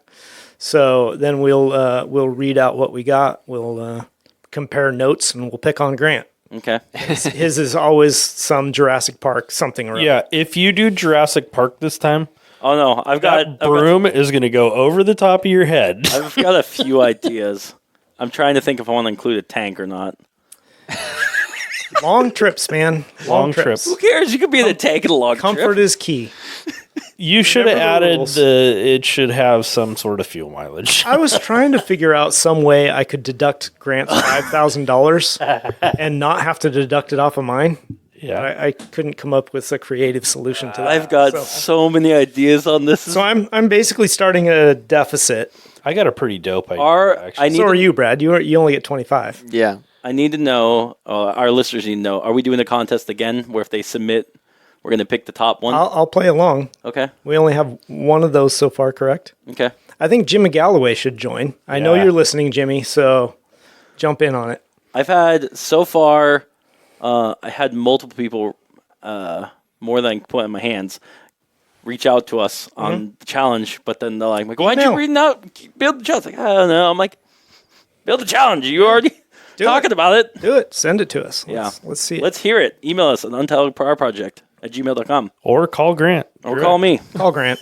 So then we'll read out what we got. We'll compare notes and we'll pick on Grant. Okay. His is always some Jurassic Park something or other. Yeah, if you do Jurassic Park this time, Oh no, I've that broom is going to go over the top of your head. I've got a few ideas. I'm trying to think if I want to include a tank or not. Long trips, man. Long trip. Who cares? You could be in a tank in a log Comfort trip. is key. You should have Remember the added rules. it should have some sort of fuel mileage. I was trying to figure out some way I could deduct Grant's $5,000 and not have to deduct it off of mine. Yeah. I couldn't come up with a creative solution to that. I've got so many ideas on this. So I'm basically starting at a deficit. I got a pretty dope idea. I actually. need So to- are you, Brad? You only get 25. Yeah. I need to know, our listeners need to know, are we doing the contest again where if they submit, we're going to pick the top one? I'll play along. Okay. We only have one of those so far, correct? Okay. I think Jimmy Galloway should join. I know Yeah. you're listening, Jimmy, so jump in on it. I've had, so far, I had multiple people, more than I can put in my hands, reach out to us on the challenge, but then they're like, why'd you Email. read out? Build the challenge. Like, I don't know. I'm like, build the challenge. You already talking about it. Do it. Send it to us. Yeah. Let's see it. Let's hear it. Email us at untitledproject@gmail.com Or call Grant. or call me. Call Grant.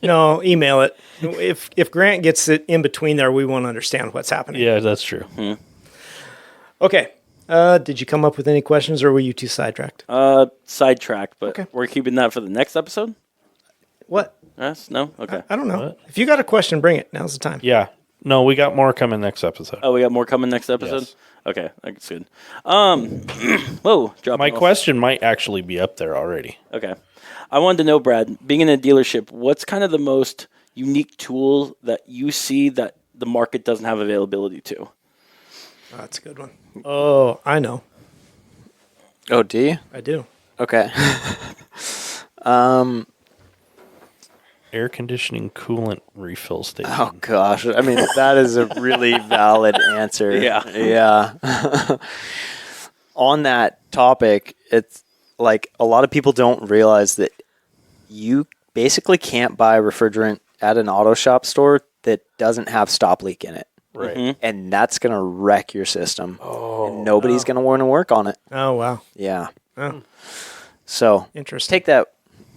No, email it. If Grant gets it in between there, we won't understand what's happening. Yeah, that's true. Okay. Did you come up with any questions, or were you too sidetracked? Sidetracked, but Okay. we're keeping that for the next episode? What? Yes? No? Okay. I don't know. What? If you got a question, bring it. Now's the time. Yeah. No, we got more coming next episode. Oh, we got more coming next episode? Yes. Okay, that's good. Whoa, drop My it off. question might actually be up there already. Okay. I wanted to know, Brad, being in a dealership, what's kind of the most unique tool that you see that the market doesn't have availability to? Oh, that's a good one. Oh, I know. Oh, do you? I do. Okay. Air conditioning coolant refill station. Oh gosh, I mean that is a really valid answer. Yeah. Yeah. On that topic, it's like a lot of people don't realize that you basically can't buy refrigerant at an auto shop store that doesn't have stop leak in it. Right. And that's going to wreck your system. And nobody's going to want to work on it. Oh, wow. Yeah. Oh, So interesting. take that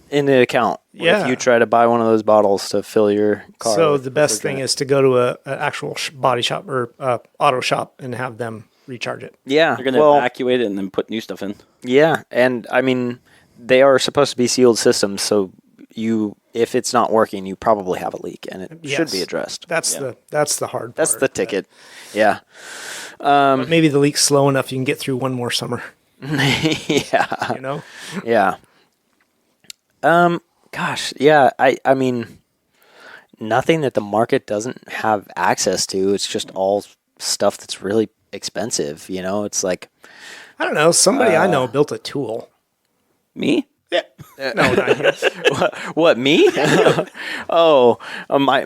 into account Yeah. if you try to buy one of those bottles to fill your car. So with the best thing refrigerant. is to go to a actual body shop or auto shop and have them recharge it. Yeah. They're going to well, evacuate it and then put new stuff in. yeah. And I mean, they are supposed to be sealed systems. So if it's not working, you probably have a leak and it should Yes. be addressed. That's the hard part. That's the ticket. Yeah. But maybe the leak's slow enough you can get through one more summer. Yeah. You know? Yeah. Gosh, yeah. I mean, nothing that the market doesn't have access to. It's just all stuff that's really expensive. You know, it's like, I don't know. Somebody I know built a tool. Me? Yeah. No, not you. what, me? Oh, my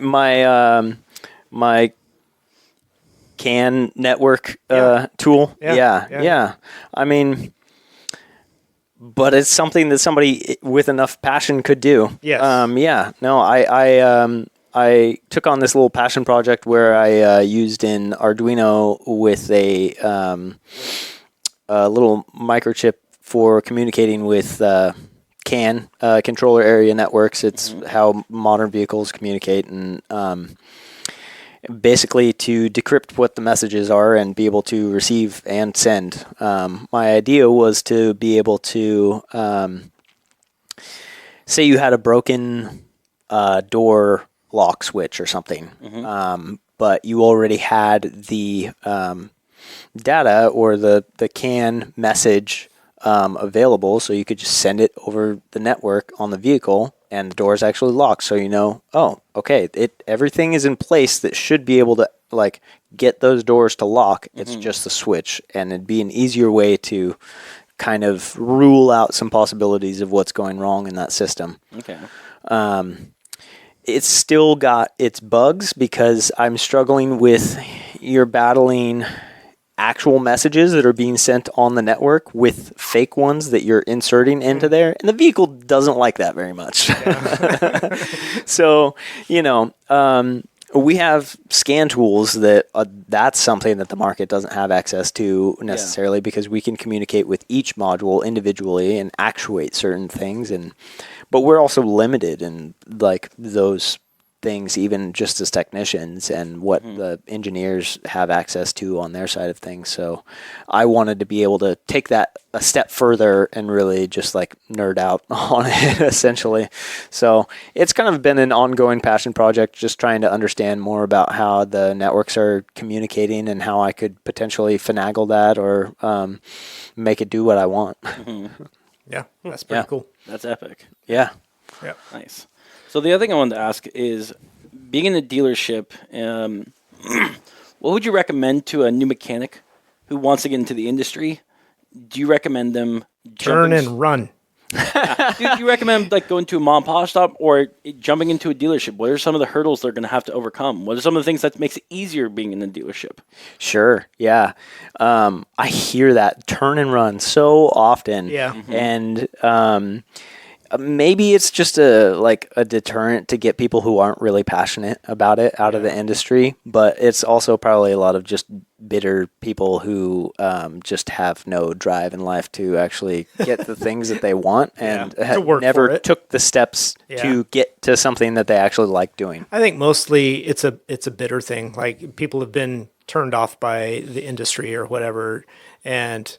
CAN network tool. Yeah. Yeah. I mean, but it's something that somebody with enough passion could do. Yes. Yeah. No, I took on this little passion project where I used an Arduino with a little microchip for communicating with CAN, controller area networks. It's how modern vehicles communicate, and basically to decrypt what the messages are and be able to receive and send. My idea was to be able to say you had a broken door lock switch or something, but you already had the data or the CAN message available, so you could just send it over the network on the vehicle, and the door is actually locked. So you know, oh, okay, everything is in place that should be able to like get those doors to lock. It's just the switch, and it'd be an easier way to kind of rule out some possibilities of what's going wrong in that system. Okay. It's still got its bugs because I'm struggling with you're battling actual messages that are being sent on the network with fake ones that you're inserting into there, and the vehicle doesn't like that very much. So, you know, we have scan tools that that's something that the market doesn't have access to necessarily, because we can communicate with each module individually and actuate certain things, but we're also limited in like those things, even just as technicians, and what the engineers have access to on their side of things. So I wanted to be able to take that a step further and really just like nerd out on it, essentially. So it's kind of been an ongoing passion project, just trying to understand more about how the networks are communicating and how I could potentially finagle that or make it do what I want. Yeah, that's pretty cool. That's epic. Yeah. Yeah. Nice. So the other thing I wanted to ask is, being in a dealership, what would you recommend to a new mechanic who wants to get into the industry? Do you recommend them Turn and run. do you recommend like going to a mom and pop shop or jumping into a dealership? What are some of the hurdles they're going to have to overcome? What are some of the things that makes it easier being in a dealership? Sure. Yeah. I hear that turn and run so often. Yeah. And maybe it's just a deterrent to get people who aren't really passionate about it out of the industry, but it's also probably a lot of just bitter people who just have no drive in life to actually get the things that they want and never took the steps to get to something that they actually like doing. I think mostly it's a bitter thing. Like, people have been turned off by the industry or whatever, and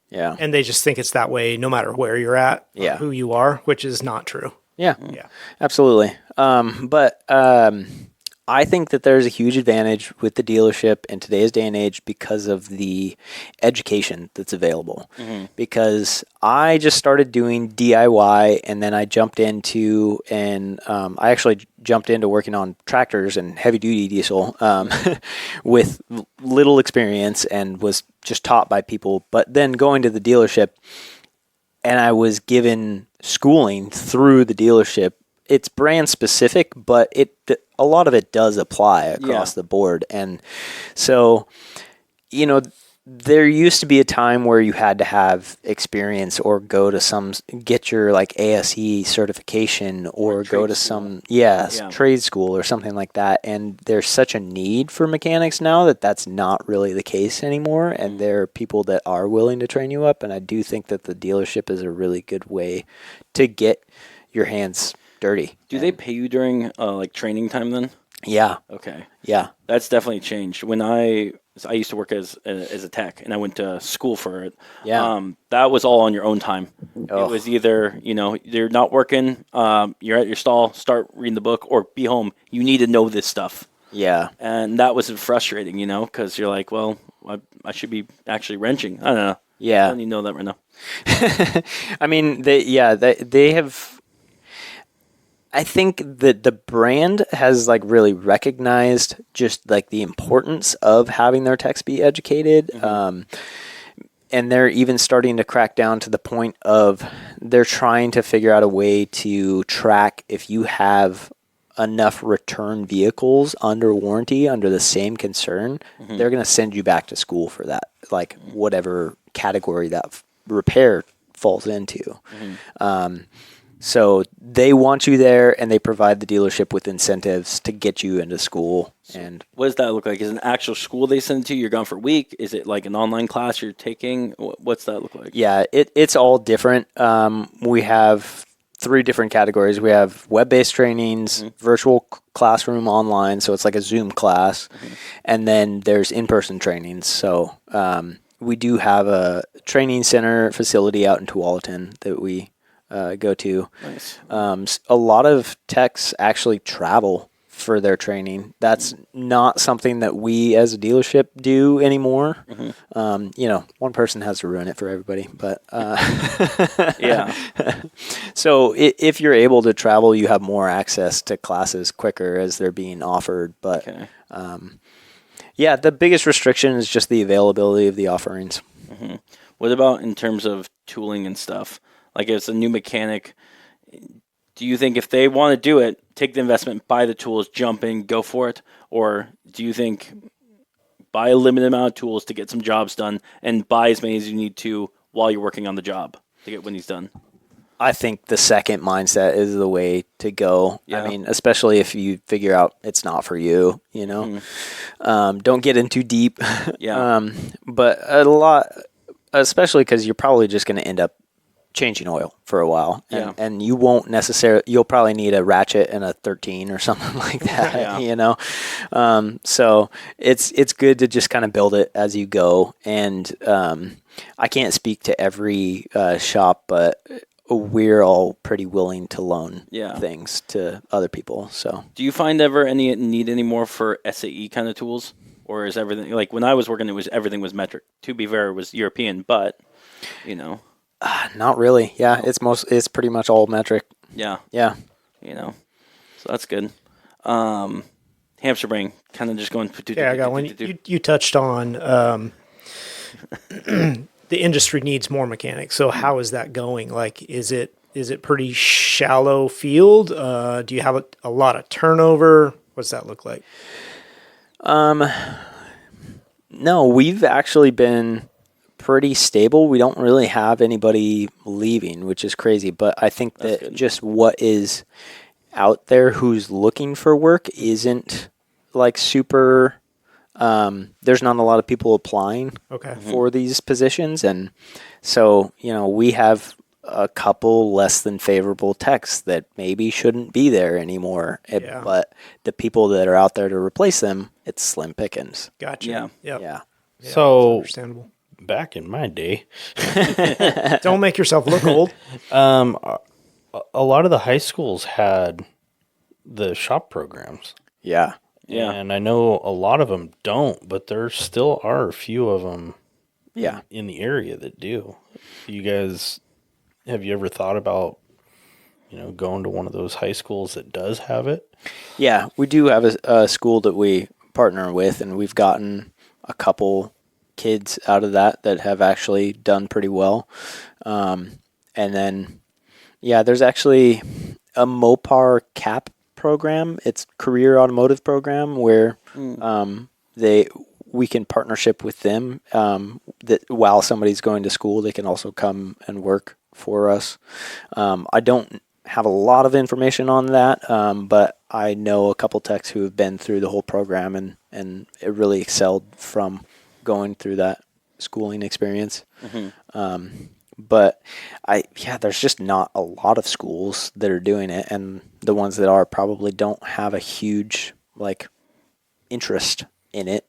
they just think it's that way no matter where you're at or who you are, which is not true. Yeah, absolutely. But I think that there's a huge advantage with the dealership in today's day and age because of the education that's available. Because I just started doing DIY, and then I jumped into working on tractors and heavy duty diesel with little experience, and was just taught by people. But then going to the dealership, and I was given schooling through the dealership. It's brand specific, but a lot of it does apply across the board. And so, there used to be a time where you had to have experience or go to get your like ASE certification or go to some trade school or something like that. And there's such a need for mechanics now that that's not really the case anymore. And there are people that are willing to train you up. And I do think that the dealership is a really good way to get your hands dirty. Do they pay you during like training time then? Yeah. Okay. Yeah. That's definitely changed. When I used to work as a tech, and I went to school for it. Yeah. That was all on your own time. Oh. It was either, you're not working, you're at your stall, start reading the book, or be home. You need to know this stuff. Yeah. And that was frustrating, because you're like, well, I should be actually wrenching. I don't know. Yeah. I don't even know that right now. I mean, they have. I think that the brand has like really recognized just like the importance of having their techs be educated. And they're even starting to crack down to the point of they're trying to figure out a way to track if you have enough return vehicles under warranty under the same concern, they're going to send you back to school for that, like whatever category that repair falls into. So they want you there, and they provide the dealership with incentives to get you into school. And what does that look like? Is it an actual school they send to you? You're gone for a week? Is it like an online class you're taking? What's that look like? Yeah, it's all different. We have 3 different categories. We have web-based trainings, virtual classroom online, so it's like a Zoom class, and then there's in-person trainings. So we do have a training center facility out in Tualatin that we go to. Nice. A lot of techs actually travel for their training. That's not something that we as a dealership do anymore. One person has to ruin it for everybody, but yeah. So if you're able to travel, you have more access to classes quicker as they're being offered. But the biggest restriction is just the availability of the offerings. What about in terms of tooling and stuff? Like, if it's a new mechanic, do you think if they want to do it, take the investment, buy the tools, jump in, go for it? Or do you think buy a limited amount of tools to get some jobs done and buy as many as you need to while you're working on the job to get when he's done? I think the second mindset is the way to go. Yeah. I mean, especially if you figure out it's not for you, don't get in too deep. Yeah. But a lot, especially because you're probably just going to end up changing oil for a while, and you won't necessarily. You'll probably need a ratchet and a 13 or something like that. So it's good to just kind of build it as you go. And I can't speak to every shop, but we're all pretty willing to loan things to other people. So, do you find ever need any more for SAE kind of tools, or is everything like when I was working? Everything was metric. To be fair, it was European, but not really. Yeah, it's pretty much all metric. Yeah. So that's good. Hamster brain, kind of just going. Yeah, I got one. You touched on the industry needs more mechanics. So how is that going? Like, is it pretty shallow field? Do you have a lot of turnover? What's that look like? No, we've actually been pretty stable. We don't really have anybody leaving, which is crazy. But I think that just what is out there who's looking for work isn't like super. There's not a lot of people applying for these positions. And so, we have a couple less than favorable techs that maybe shouldn't be there anymore. But the people that are out there to replace them, it's slim pickings. Gotcha. Yeah. So understandable. Back in my day, don't make yourself look old. A lot of the high schools had the shop programs. Yeah. And I know a lot of them don't, but there still are a few of them in the area that do. You guys, have you ever thought about, going to one of those high schools that does have it? Yeah, we do have a school that we partner with, and we've gotten a couple kids out of that have actually done pretty well. And then, there's actually a Mopar CAP program. It's career automotive program where we can partnership with them that while somebody's going to school, they can also come and work for us. I don't have a lot of information on that, but I know a couple techs who have been through the whole program and it really excelled from going through that schooling experience. But there's just not a lot of schools that are doing it, and the ones that are probably don't have a huge interest in it.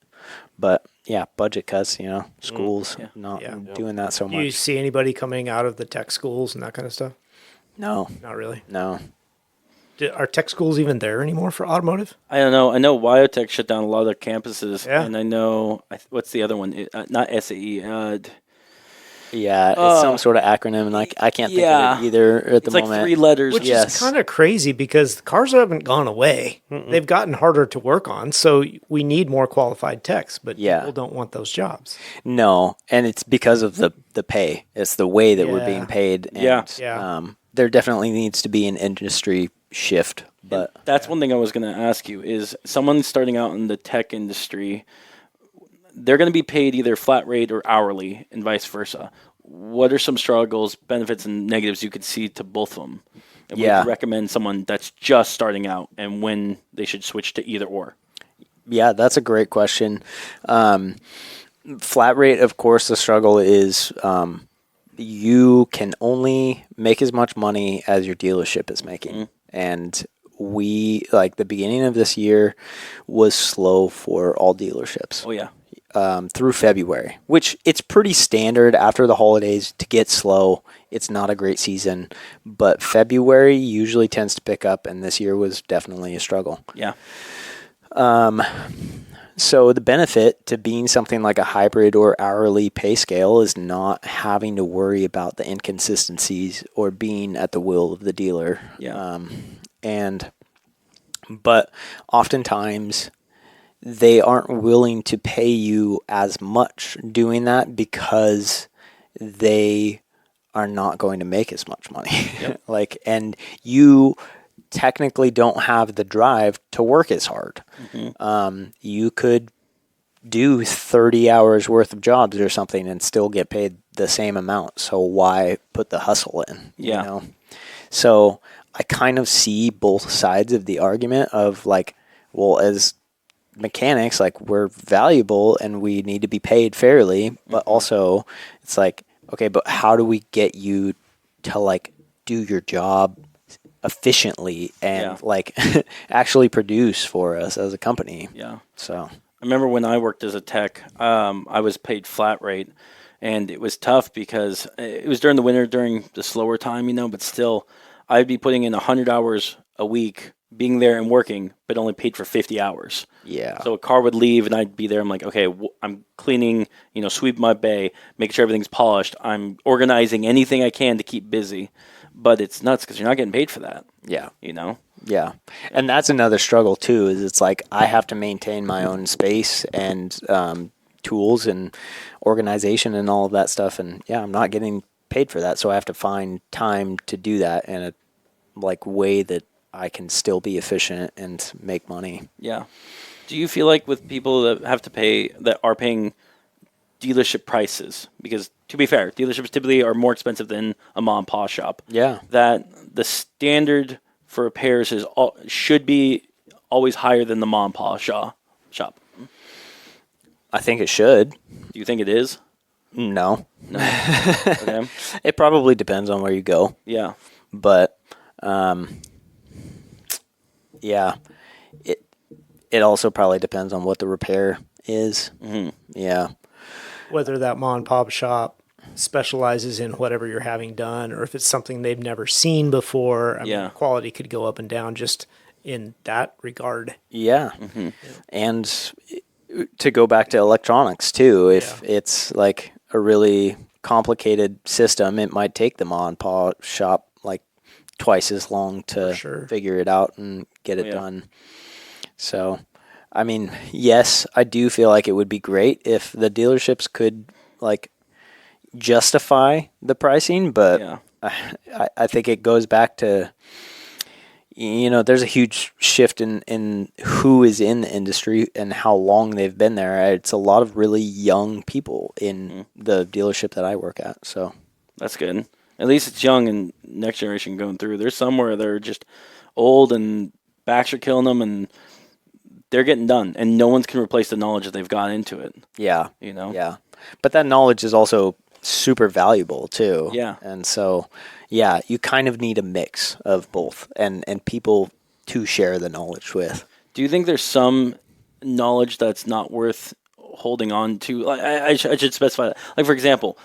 But budget cuts, schools not doing that so much. Do you see anybody coming out of the tech schools and that kind of stuff? No, not really. No. Are tech schools even there anymore for automotive? I don't know. I know Wyotech shut down a lot of their campuses, and I know what's the other one? Not SAE. It's some sort of acronym, and I can't think of it either at the moment. It's like 3 letters. Which is kind of crazy because the cars haven't gone away. They've gotten harder to work on, so we need more qualified techs, but people don't want those jobs. No, and it's because of the pay. It's the way that we're being paid. And, there definitely needs to be an industry shift. But and that's one thing I was going to ask you is someone starting out in the tech industry, they're going to be paid either flat rate or hourly and vice versa. What are some struggles, benefits, and negatives you could see to both of them? And would you recommend someone that's just starting out and when they should switch to either or? Yeah, that's a great question. Flat rate, of course, the struggle is you can only make as much money as your dealership is making. And the beginning of this year was slow for all dealerships. Oh, yeah. Through February, which it's pretty standard after the holidays to get slow. It's not a great season, but February usually tends to pick up, and this year was definitely a struggle. Yeah. So the benefit to being something like a hybrid or hourly pay scale is not having to worry about the inconsistencies or being at the will of the dealer. Yeah. But oftentimes they aren't willing to pay you as much doing that because they are not going to make as much money. Yep. And you technically don't have the drive to work as hard. You could do 30 hours worth of jobs or something and still get paid the same amount. So why put the hustle in? Yeah. You know? So I kind of see both sides of the argument of as mechanics, we're valuable and we need to be paid fairly, but also it's okay, but how do we get you to like do your job efficiently and like actually produce for us as a company. Yeah. So I remember when I worked as a tech, I was paid flat rate, and it was tough because it was during the winter, during the slower time, but still, I'd be putting in 100 hours a week, being there and working, but only paid for 50 hours. yeah. So a car would leave, and I'd be there. I'm like, okay, I'm cleaning, sweep my bay, making sure everything's polished. I'm organizing anything I can to keep busy, but it's nuts because you're not getting paid for that. Yeah. Yeah. And that's another struggle too, is it's like I have to maintain my own space and tools and organization and all of that stuff. And I'm not getting paid for that. So I have to find time to do that in a way that I can still be efficient and make money. Yeah. Do you feel like with people that are paying dealership prices, because to be fair, dealerships typically are more expensive than a mom and pop shop. Yeah. That the standard for repairs should be always higher than the mom and pop shop. I think it should. Do you think it is? No. Okay. It probably depends on where you go. Yeah. But it also probably depends on what the repair is. Mm-hmm. Yeah. Whether that mom and pop shop specializes in whatever you're having done, or if it's something they've never seen before. I mean, quality could go up and down just in that regard. Yeah. Mm-hmm. And to go back to electronics too, if it's like a really complicated system, it might take the mom and pop shop like twice as long to figure it out and get it done. So, I mean, yes, I do feel like it would be great if the dealerships could like justify the pricing, but I think it goes back to, there's a huge shift in who is in the industry and how long they've been there. It's a lot of really young people in the dealership that I work at. So that's good. At least it's young and next generation going through. There's some where they're just old and backs are killing them and they're getting done, and no one can replace the knowledge that they've got into it. Yeah. Yeah. But that knowledge is also super valuable too. Yeah. And so, you kind of need a mix of both and people to share the knowledge with. Do you think there's some knowledge that's not worth holding on to? Like, I should specify that. Like, for example,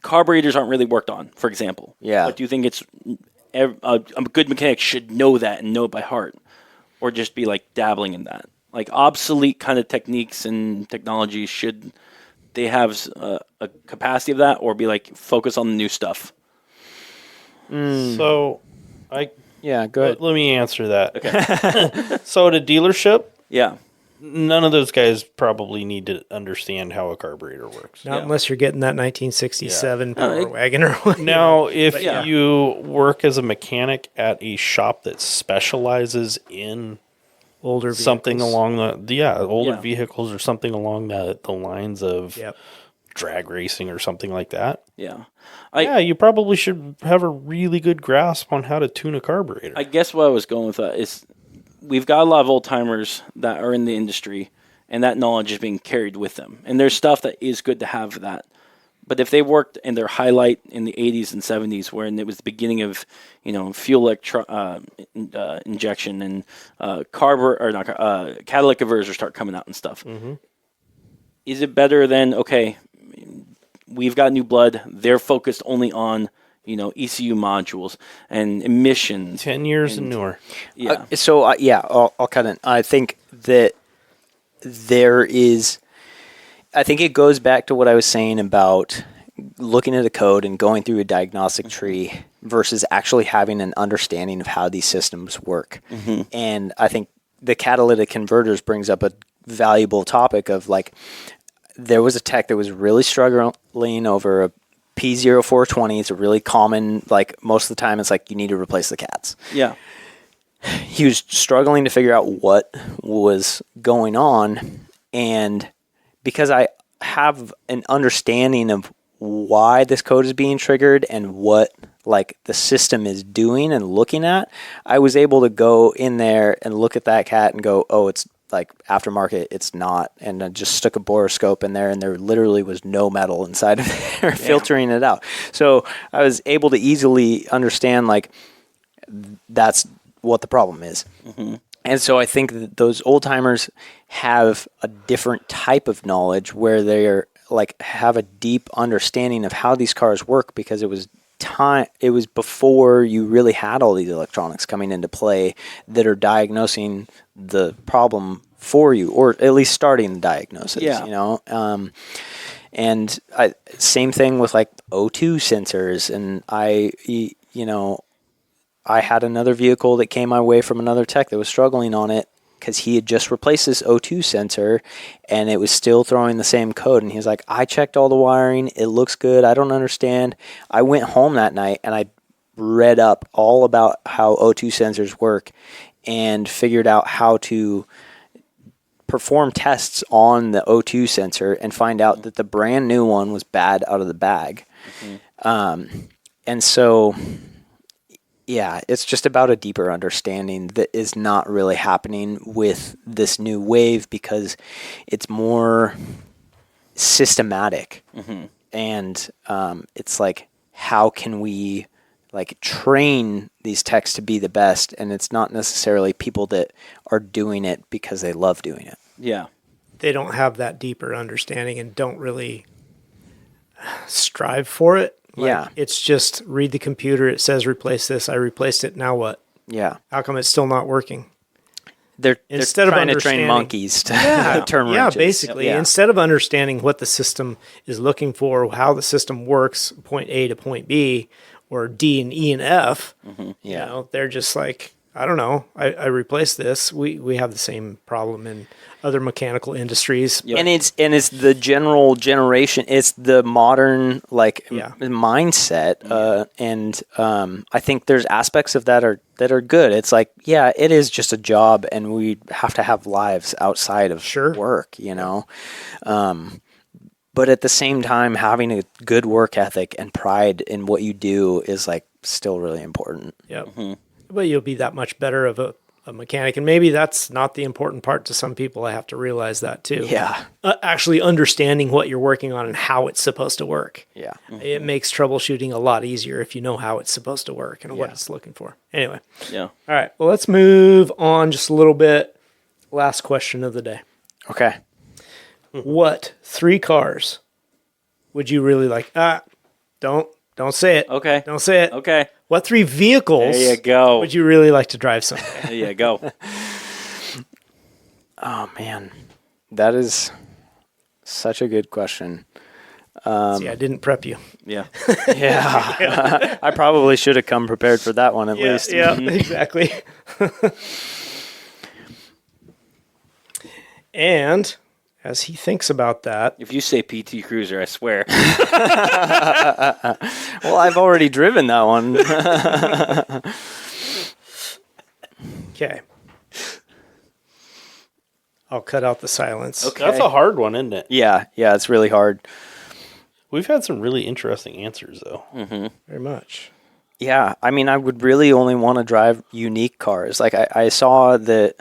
carburetors aren't really worked on, for example. Yeah. But do you think a good mechanic should know that and know it by heart? Or just be like dabbling in that, like obsolete kind of techniques and technology. Should they have a capacity of that, or be like focus on the new stuff? So, go ahead. Let me answer that. Okay. So, at a dealership, none of those guys probably need to understand how a carburetor works. Not unless you're getting that 1967 Power Wagon or whatever. Now, if you work as a mechanic at a shop that specializes in older vehicles. Something along older vehicles or something along the lines of drag racing or something like that. Yeah. You probably should have a really good grasp on how to tune a carburetor. I guess what I was going with that is we've got a lot of old timers that are in the industry, and that knowledge is being carried with them. And there's stuff that is good to have that. But if they worked in their highlight in the 80s and 70s, when it was the beginning of, fuel injection and catalytic converters start coming out and stuff, is it better than, okay, we've got new blood, they're focused only on ECU modules and emissions. 10 years and newer. Yeah. I'll cut in. I think that I think it goes back to what I was saying about looking at a code and going through a diagnostic tree versus actually having an understanding of how these systems work. And I think the catalytic converters brings up a valuable topic of like, there was a tech that was really struggling over a P0420. It's a really common, like most of the time it's like you need to replace the cats. Yeah. He was struggling to figure out what was going on, and because I have an understanding of why this code is being triggered and what like the system is doing and looking at, I was able to go in there and look at that cat and go, oh, it's like aftermarket, it's not. And I just stuck a borescope in there, and there literally was no metal inside of there filtering it out. So I was able to easily understand like that's what the problem is. Mm-hmm. And so I think that those old timers have a different type of knowledge where they're like have a deep understanding of how these cars work, because it was before you really had all these electronics coming into play that are diagnosing the problem for you, or at least starting the diagnosis. And same thing with like O2 sensors. And I had another vehicle that came my way from another tech that was struggling on it because he had just replaced this O2 sensor and it was still throwing the same code. And he was like, I checked all the wiring. It looks good. I don't understand. I went home that night and I read up all about how O2 sensors work and figured out how to perform tests on the O2 sensor and find out that the brand new one was bad out of the bag. Mm-hmm. And so... yeah, it's just about a deeper understanding that is not really happening with this new wave because it's more systematic. Mm-hmm. And it's like, how can we like train these techs to be the best? And it's not necessarily people that are doing it because they love doing it. Yeah. They don't have that deeper understanding and don't really strive for it. Like, yeah. It's just read the computer. It says replace this. I replaced it. Now what? Yeah. How come it's still not working? They're trying to train monkeys to turn wrenches. Yeah, basically. Yeah. Instead of understanding what the system is looking for, how the system works, point A to point B, or D and E and F, they're just like, I don't know. I replaced this. We have the same problem in other mechanical industries. Yep. And it's the general generation. It's the modern mindset. And I think there's aspects of that are good. It's like, yeah, it is just a job, and we have to have lives outside of work. But at the same time, having a good work ethic and pride in what you do is like still really important. Yeah. Mm-hmm. But you'll be that much better of a mechanic. And maybe that's not the important part to some people. I have to realize that too. Yeah. Actually understanding what you're working on and how it's supposed to work. Yeah. Mm-hmm. It makes troubleshooting a lot easier if you know how it's supposed to work and what it's looking for. Anyway. Yeah. All right. Well, let's move on just a little bit. Last question of the day. Okay. What 3 cars would you really like? Don't say it. Okay. Don't say it. Okay. What 3 vehicles there you go. would you really like to drive someday? There you go. Oh, man. That is such a good question. See, I didn't prep you. Yeah. Yeah. I probably should have come prepared for that one at least. Yeah, exactly. And as he thinks about that, If you say PT Cruiser, I swear. Well, I've already driven that one. okay. I'll cut out the silence. Okay. That's a hard one, isn't it? Yeah, it's really hard. We've had some really interesting answers, though. Mm-hmm. Very much. Yeah, I mean, I would really only want to drive unique cars. Like, I saw that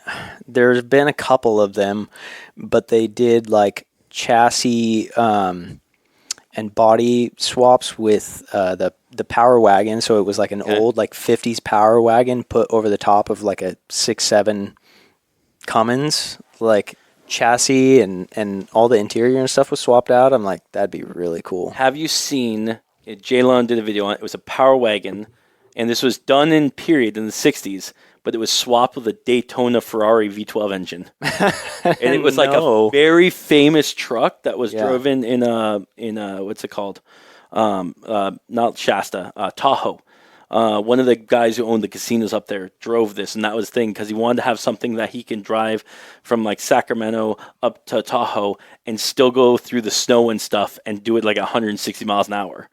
there's been a couple of them, but they did, like, chassis and body swaps with the Power Wagon. So it was, like, an old, like, 50s Power Wagon put over the top of, like, a 6.7 Cummins, like, chassis and all the interior and stuff was swapped out. I'm like, that'd be really cool. Have you seen... J-Lon did a video on it. It was a Power Wagon, and this was done in the 60s, but it was swapped with a Daytona Ferrari V12 engine. And it was like a very famous truck that was driven in what's it called? Not Shasta, Tahoe. One of the guys who owned the casinos up there drove this, and that was the thing, because he wanted to have something that he can drive from like Sacramento up to Tahoe and still go through the snow and stuff and do it like 160 miles an hour.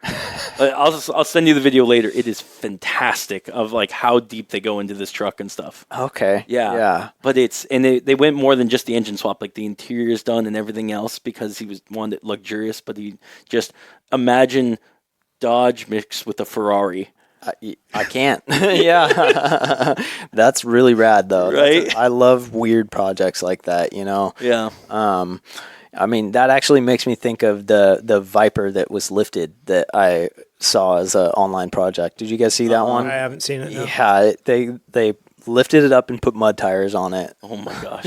I'll send you the video later. It is fantastic of like how deep they go into this truck and stuff. Okay. Yeah. But they went more than just the engine swap, like the interior is done and everything else, because he was one that luxurious, but he just imagine Dodge mixed with a Ferrari. I can't. Yeah. That's really rad, though. Right? I love weird projects like that, you know? Yeah. I mean, that actually makes me think of the Viper that was lifted that I saw as an online project. Did you guys see that one? I haven't seen it. No. Yeah, they lifted it up and put mud tires on it. Oh my gosh.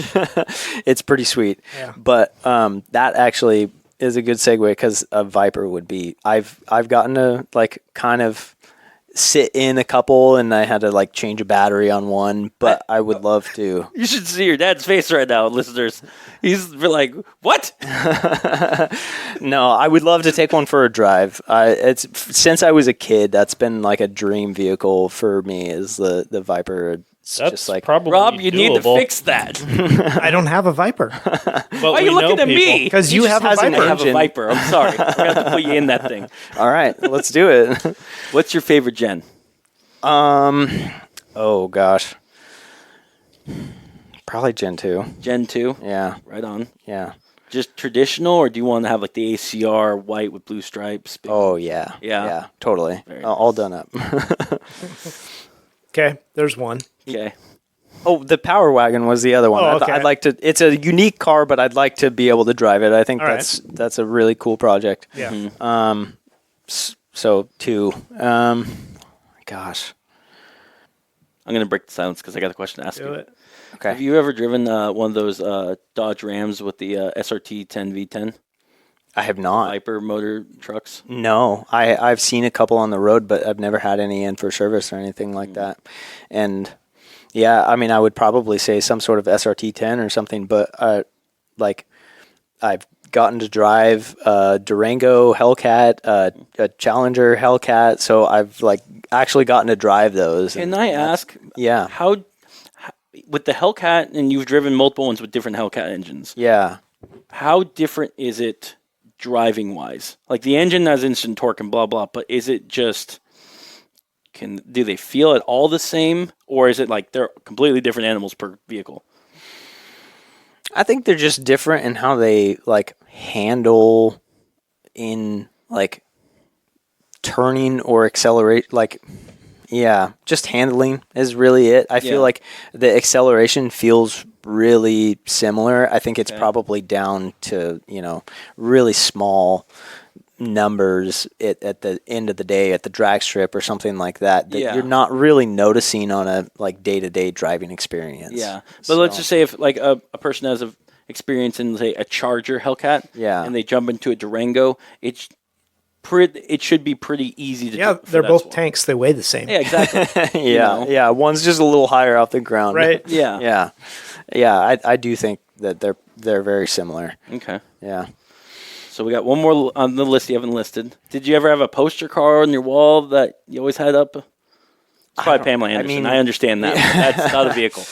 It's pretty sweet. Yeah. But that actually is a good segue because a Viper would be. I've gotten to like kind of sit in a couple, and I had to like change a battery on one. But I would love to. You should see your dad's face right now, listeners. He's like, "What?" No, I would love to take one for a drive. It's since I was a kid, that's been like a dream vehicle for me. Is the Viper? It's That's just like probably Rob, you need to doable. fix that. I don't have a Viper But Why are we you looking know at me? people. because you just have a has an Viper. I have a engine. Viper. I'm sorry. I forgot to put you in that thing. all right, let's do it. What's your favorite gen? Oh gosh, probably Gen 2. Gen 2? Yeah, Right on. yeah. Just traditional, or do you want to have like the ACR white with blue stripes? Oh yeah, Yeah. totally. Very All done up. Okay, there's one. Okay. Oh, the Power Wagon was the other one. Oh, okay. I'd like to. It's a unique car, but I'd like to be able to drive it. I think All right. that's a really cool project. Yeah. So 2. Gosh. I'm going to break the silence because I got a question to ask Do you. it. Okay. Have you ever driven one of those Dodge Rams with the SRT 10V10 I have not. Viper motor trucks? No, I've seen a couple on the road, but I've never had any in for service or anything like that. And yeah, I mean, I would probably say some sort of SRT 10 or something, but like I've gotten to drive a Durango Hellcat, a Challenger Hellcat, so I've like actually gotten to drive those. Can I ask, Yeah, how with the Hellcat, and you've driven multiple ones with different Hellcat engines, yeah. how different is it driving wise? Like the engine has instant torque and blah blah, but is it just do they feel it all the same, or is it like they're completely different animals per vehicle? I think they're just different in how they like handle in like turning or accelerate. Like, yeah, just handling is really it. I Yeah. feel like the acceleration feels really similar. I think it's Okay. probably down to, really small numbers at the end of the day at the drag strip or something like that Yeah. you're not really noticing on a like day-to-day driving experience. Yeah, but let's So- just say if like a person has a experience in say a Charger Hellcat, Yeah. and they jump into a Durango, it should be pretty easy to Yeah, do for they're that both one. tanks. They weigh the same. Yeah, exactly. yeah, know? yeah. One's just a little higher off the ground. Right. Yeah. yeah. I do think that they're very similar. Okay. Yeah. So we got one more on the list you haven't listed. Did you ever have a poster car on your wall that you always had up? It's probably Pamela Anderson. I understand that. But that's not a vehicle.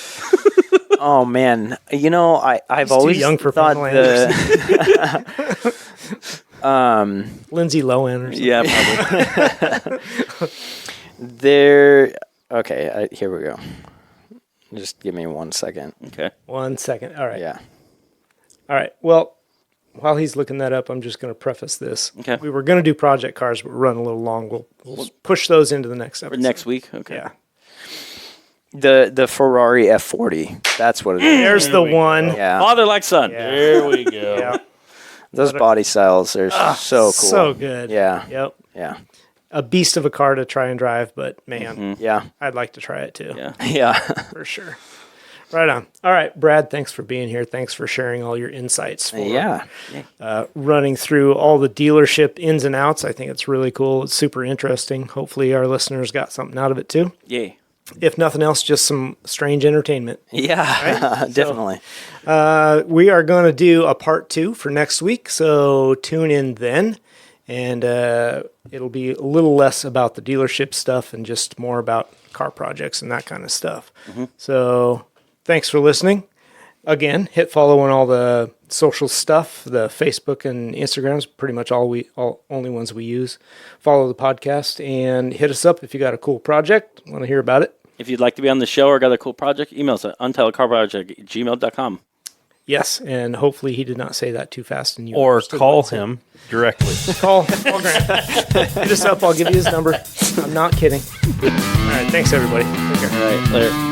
Oh man, I've too always young for thought Pamela Lindsay Lohan or something. Yeah, probably. Okay, here we go. Just give me 1 second. Okay. 1 second. All right. Yeah. All right. Well, while he's looking that up, I'm just going to preface this. Okay. We were going to do project cars, but we're running a little long. We'll push those into the next For episode. next week. Okay. Yeah. The Ferrari F40. That's what it is. There's the one. Yeah. Father like son. Yeah. There we go. Yeah. Those body styles are so cool. So good. Yeah. Yep. Yeah. A beast of a car to try and drive, but man, Mm-hmm. Yeah. I'd like to try it too. Yeah. Yeah. For sure. Right on. All right, Brad, thanks for being here. Thanks for sharing all your insights for Yeah. running through all the dealership ins and outs. I think it's really cool. It's super interesting. Hopefully our listeners got something out of it too. Yay. If nothing else, just some strange entertainment. Yeah. Definitely. We are going to do a part 2 for next week, so tune in then. And it'll be a little less about the dealership stuff and just more about car projects and that kind of stuff. So thanks for listening. Again, hit follow on all the social stuff. The Facebook and Instagram is pretty much only ones we use. Follow the podcast and hit us up if you got a cool project. Want to hear about it? If you'd like to be on the show or got a cool project, email us at untitledcarproject@gmail.com. Yes, and hopefully he did not say that too fast. And you Or understood call what he said. him directly. Call Grant. Hit us up. I'll give you his number. I'm not kidding. All right, thanks everybody. Take care. All right, later.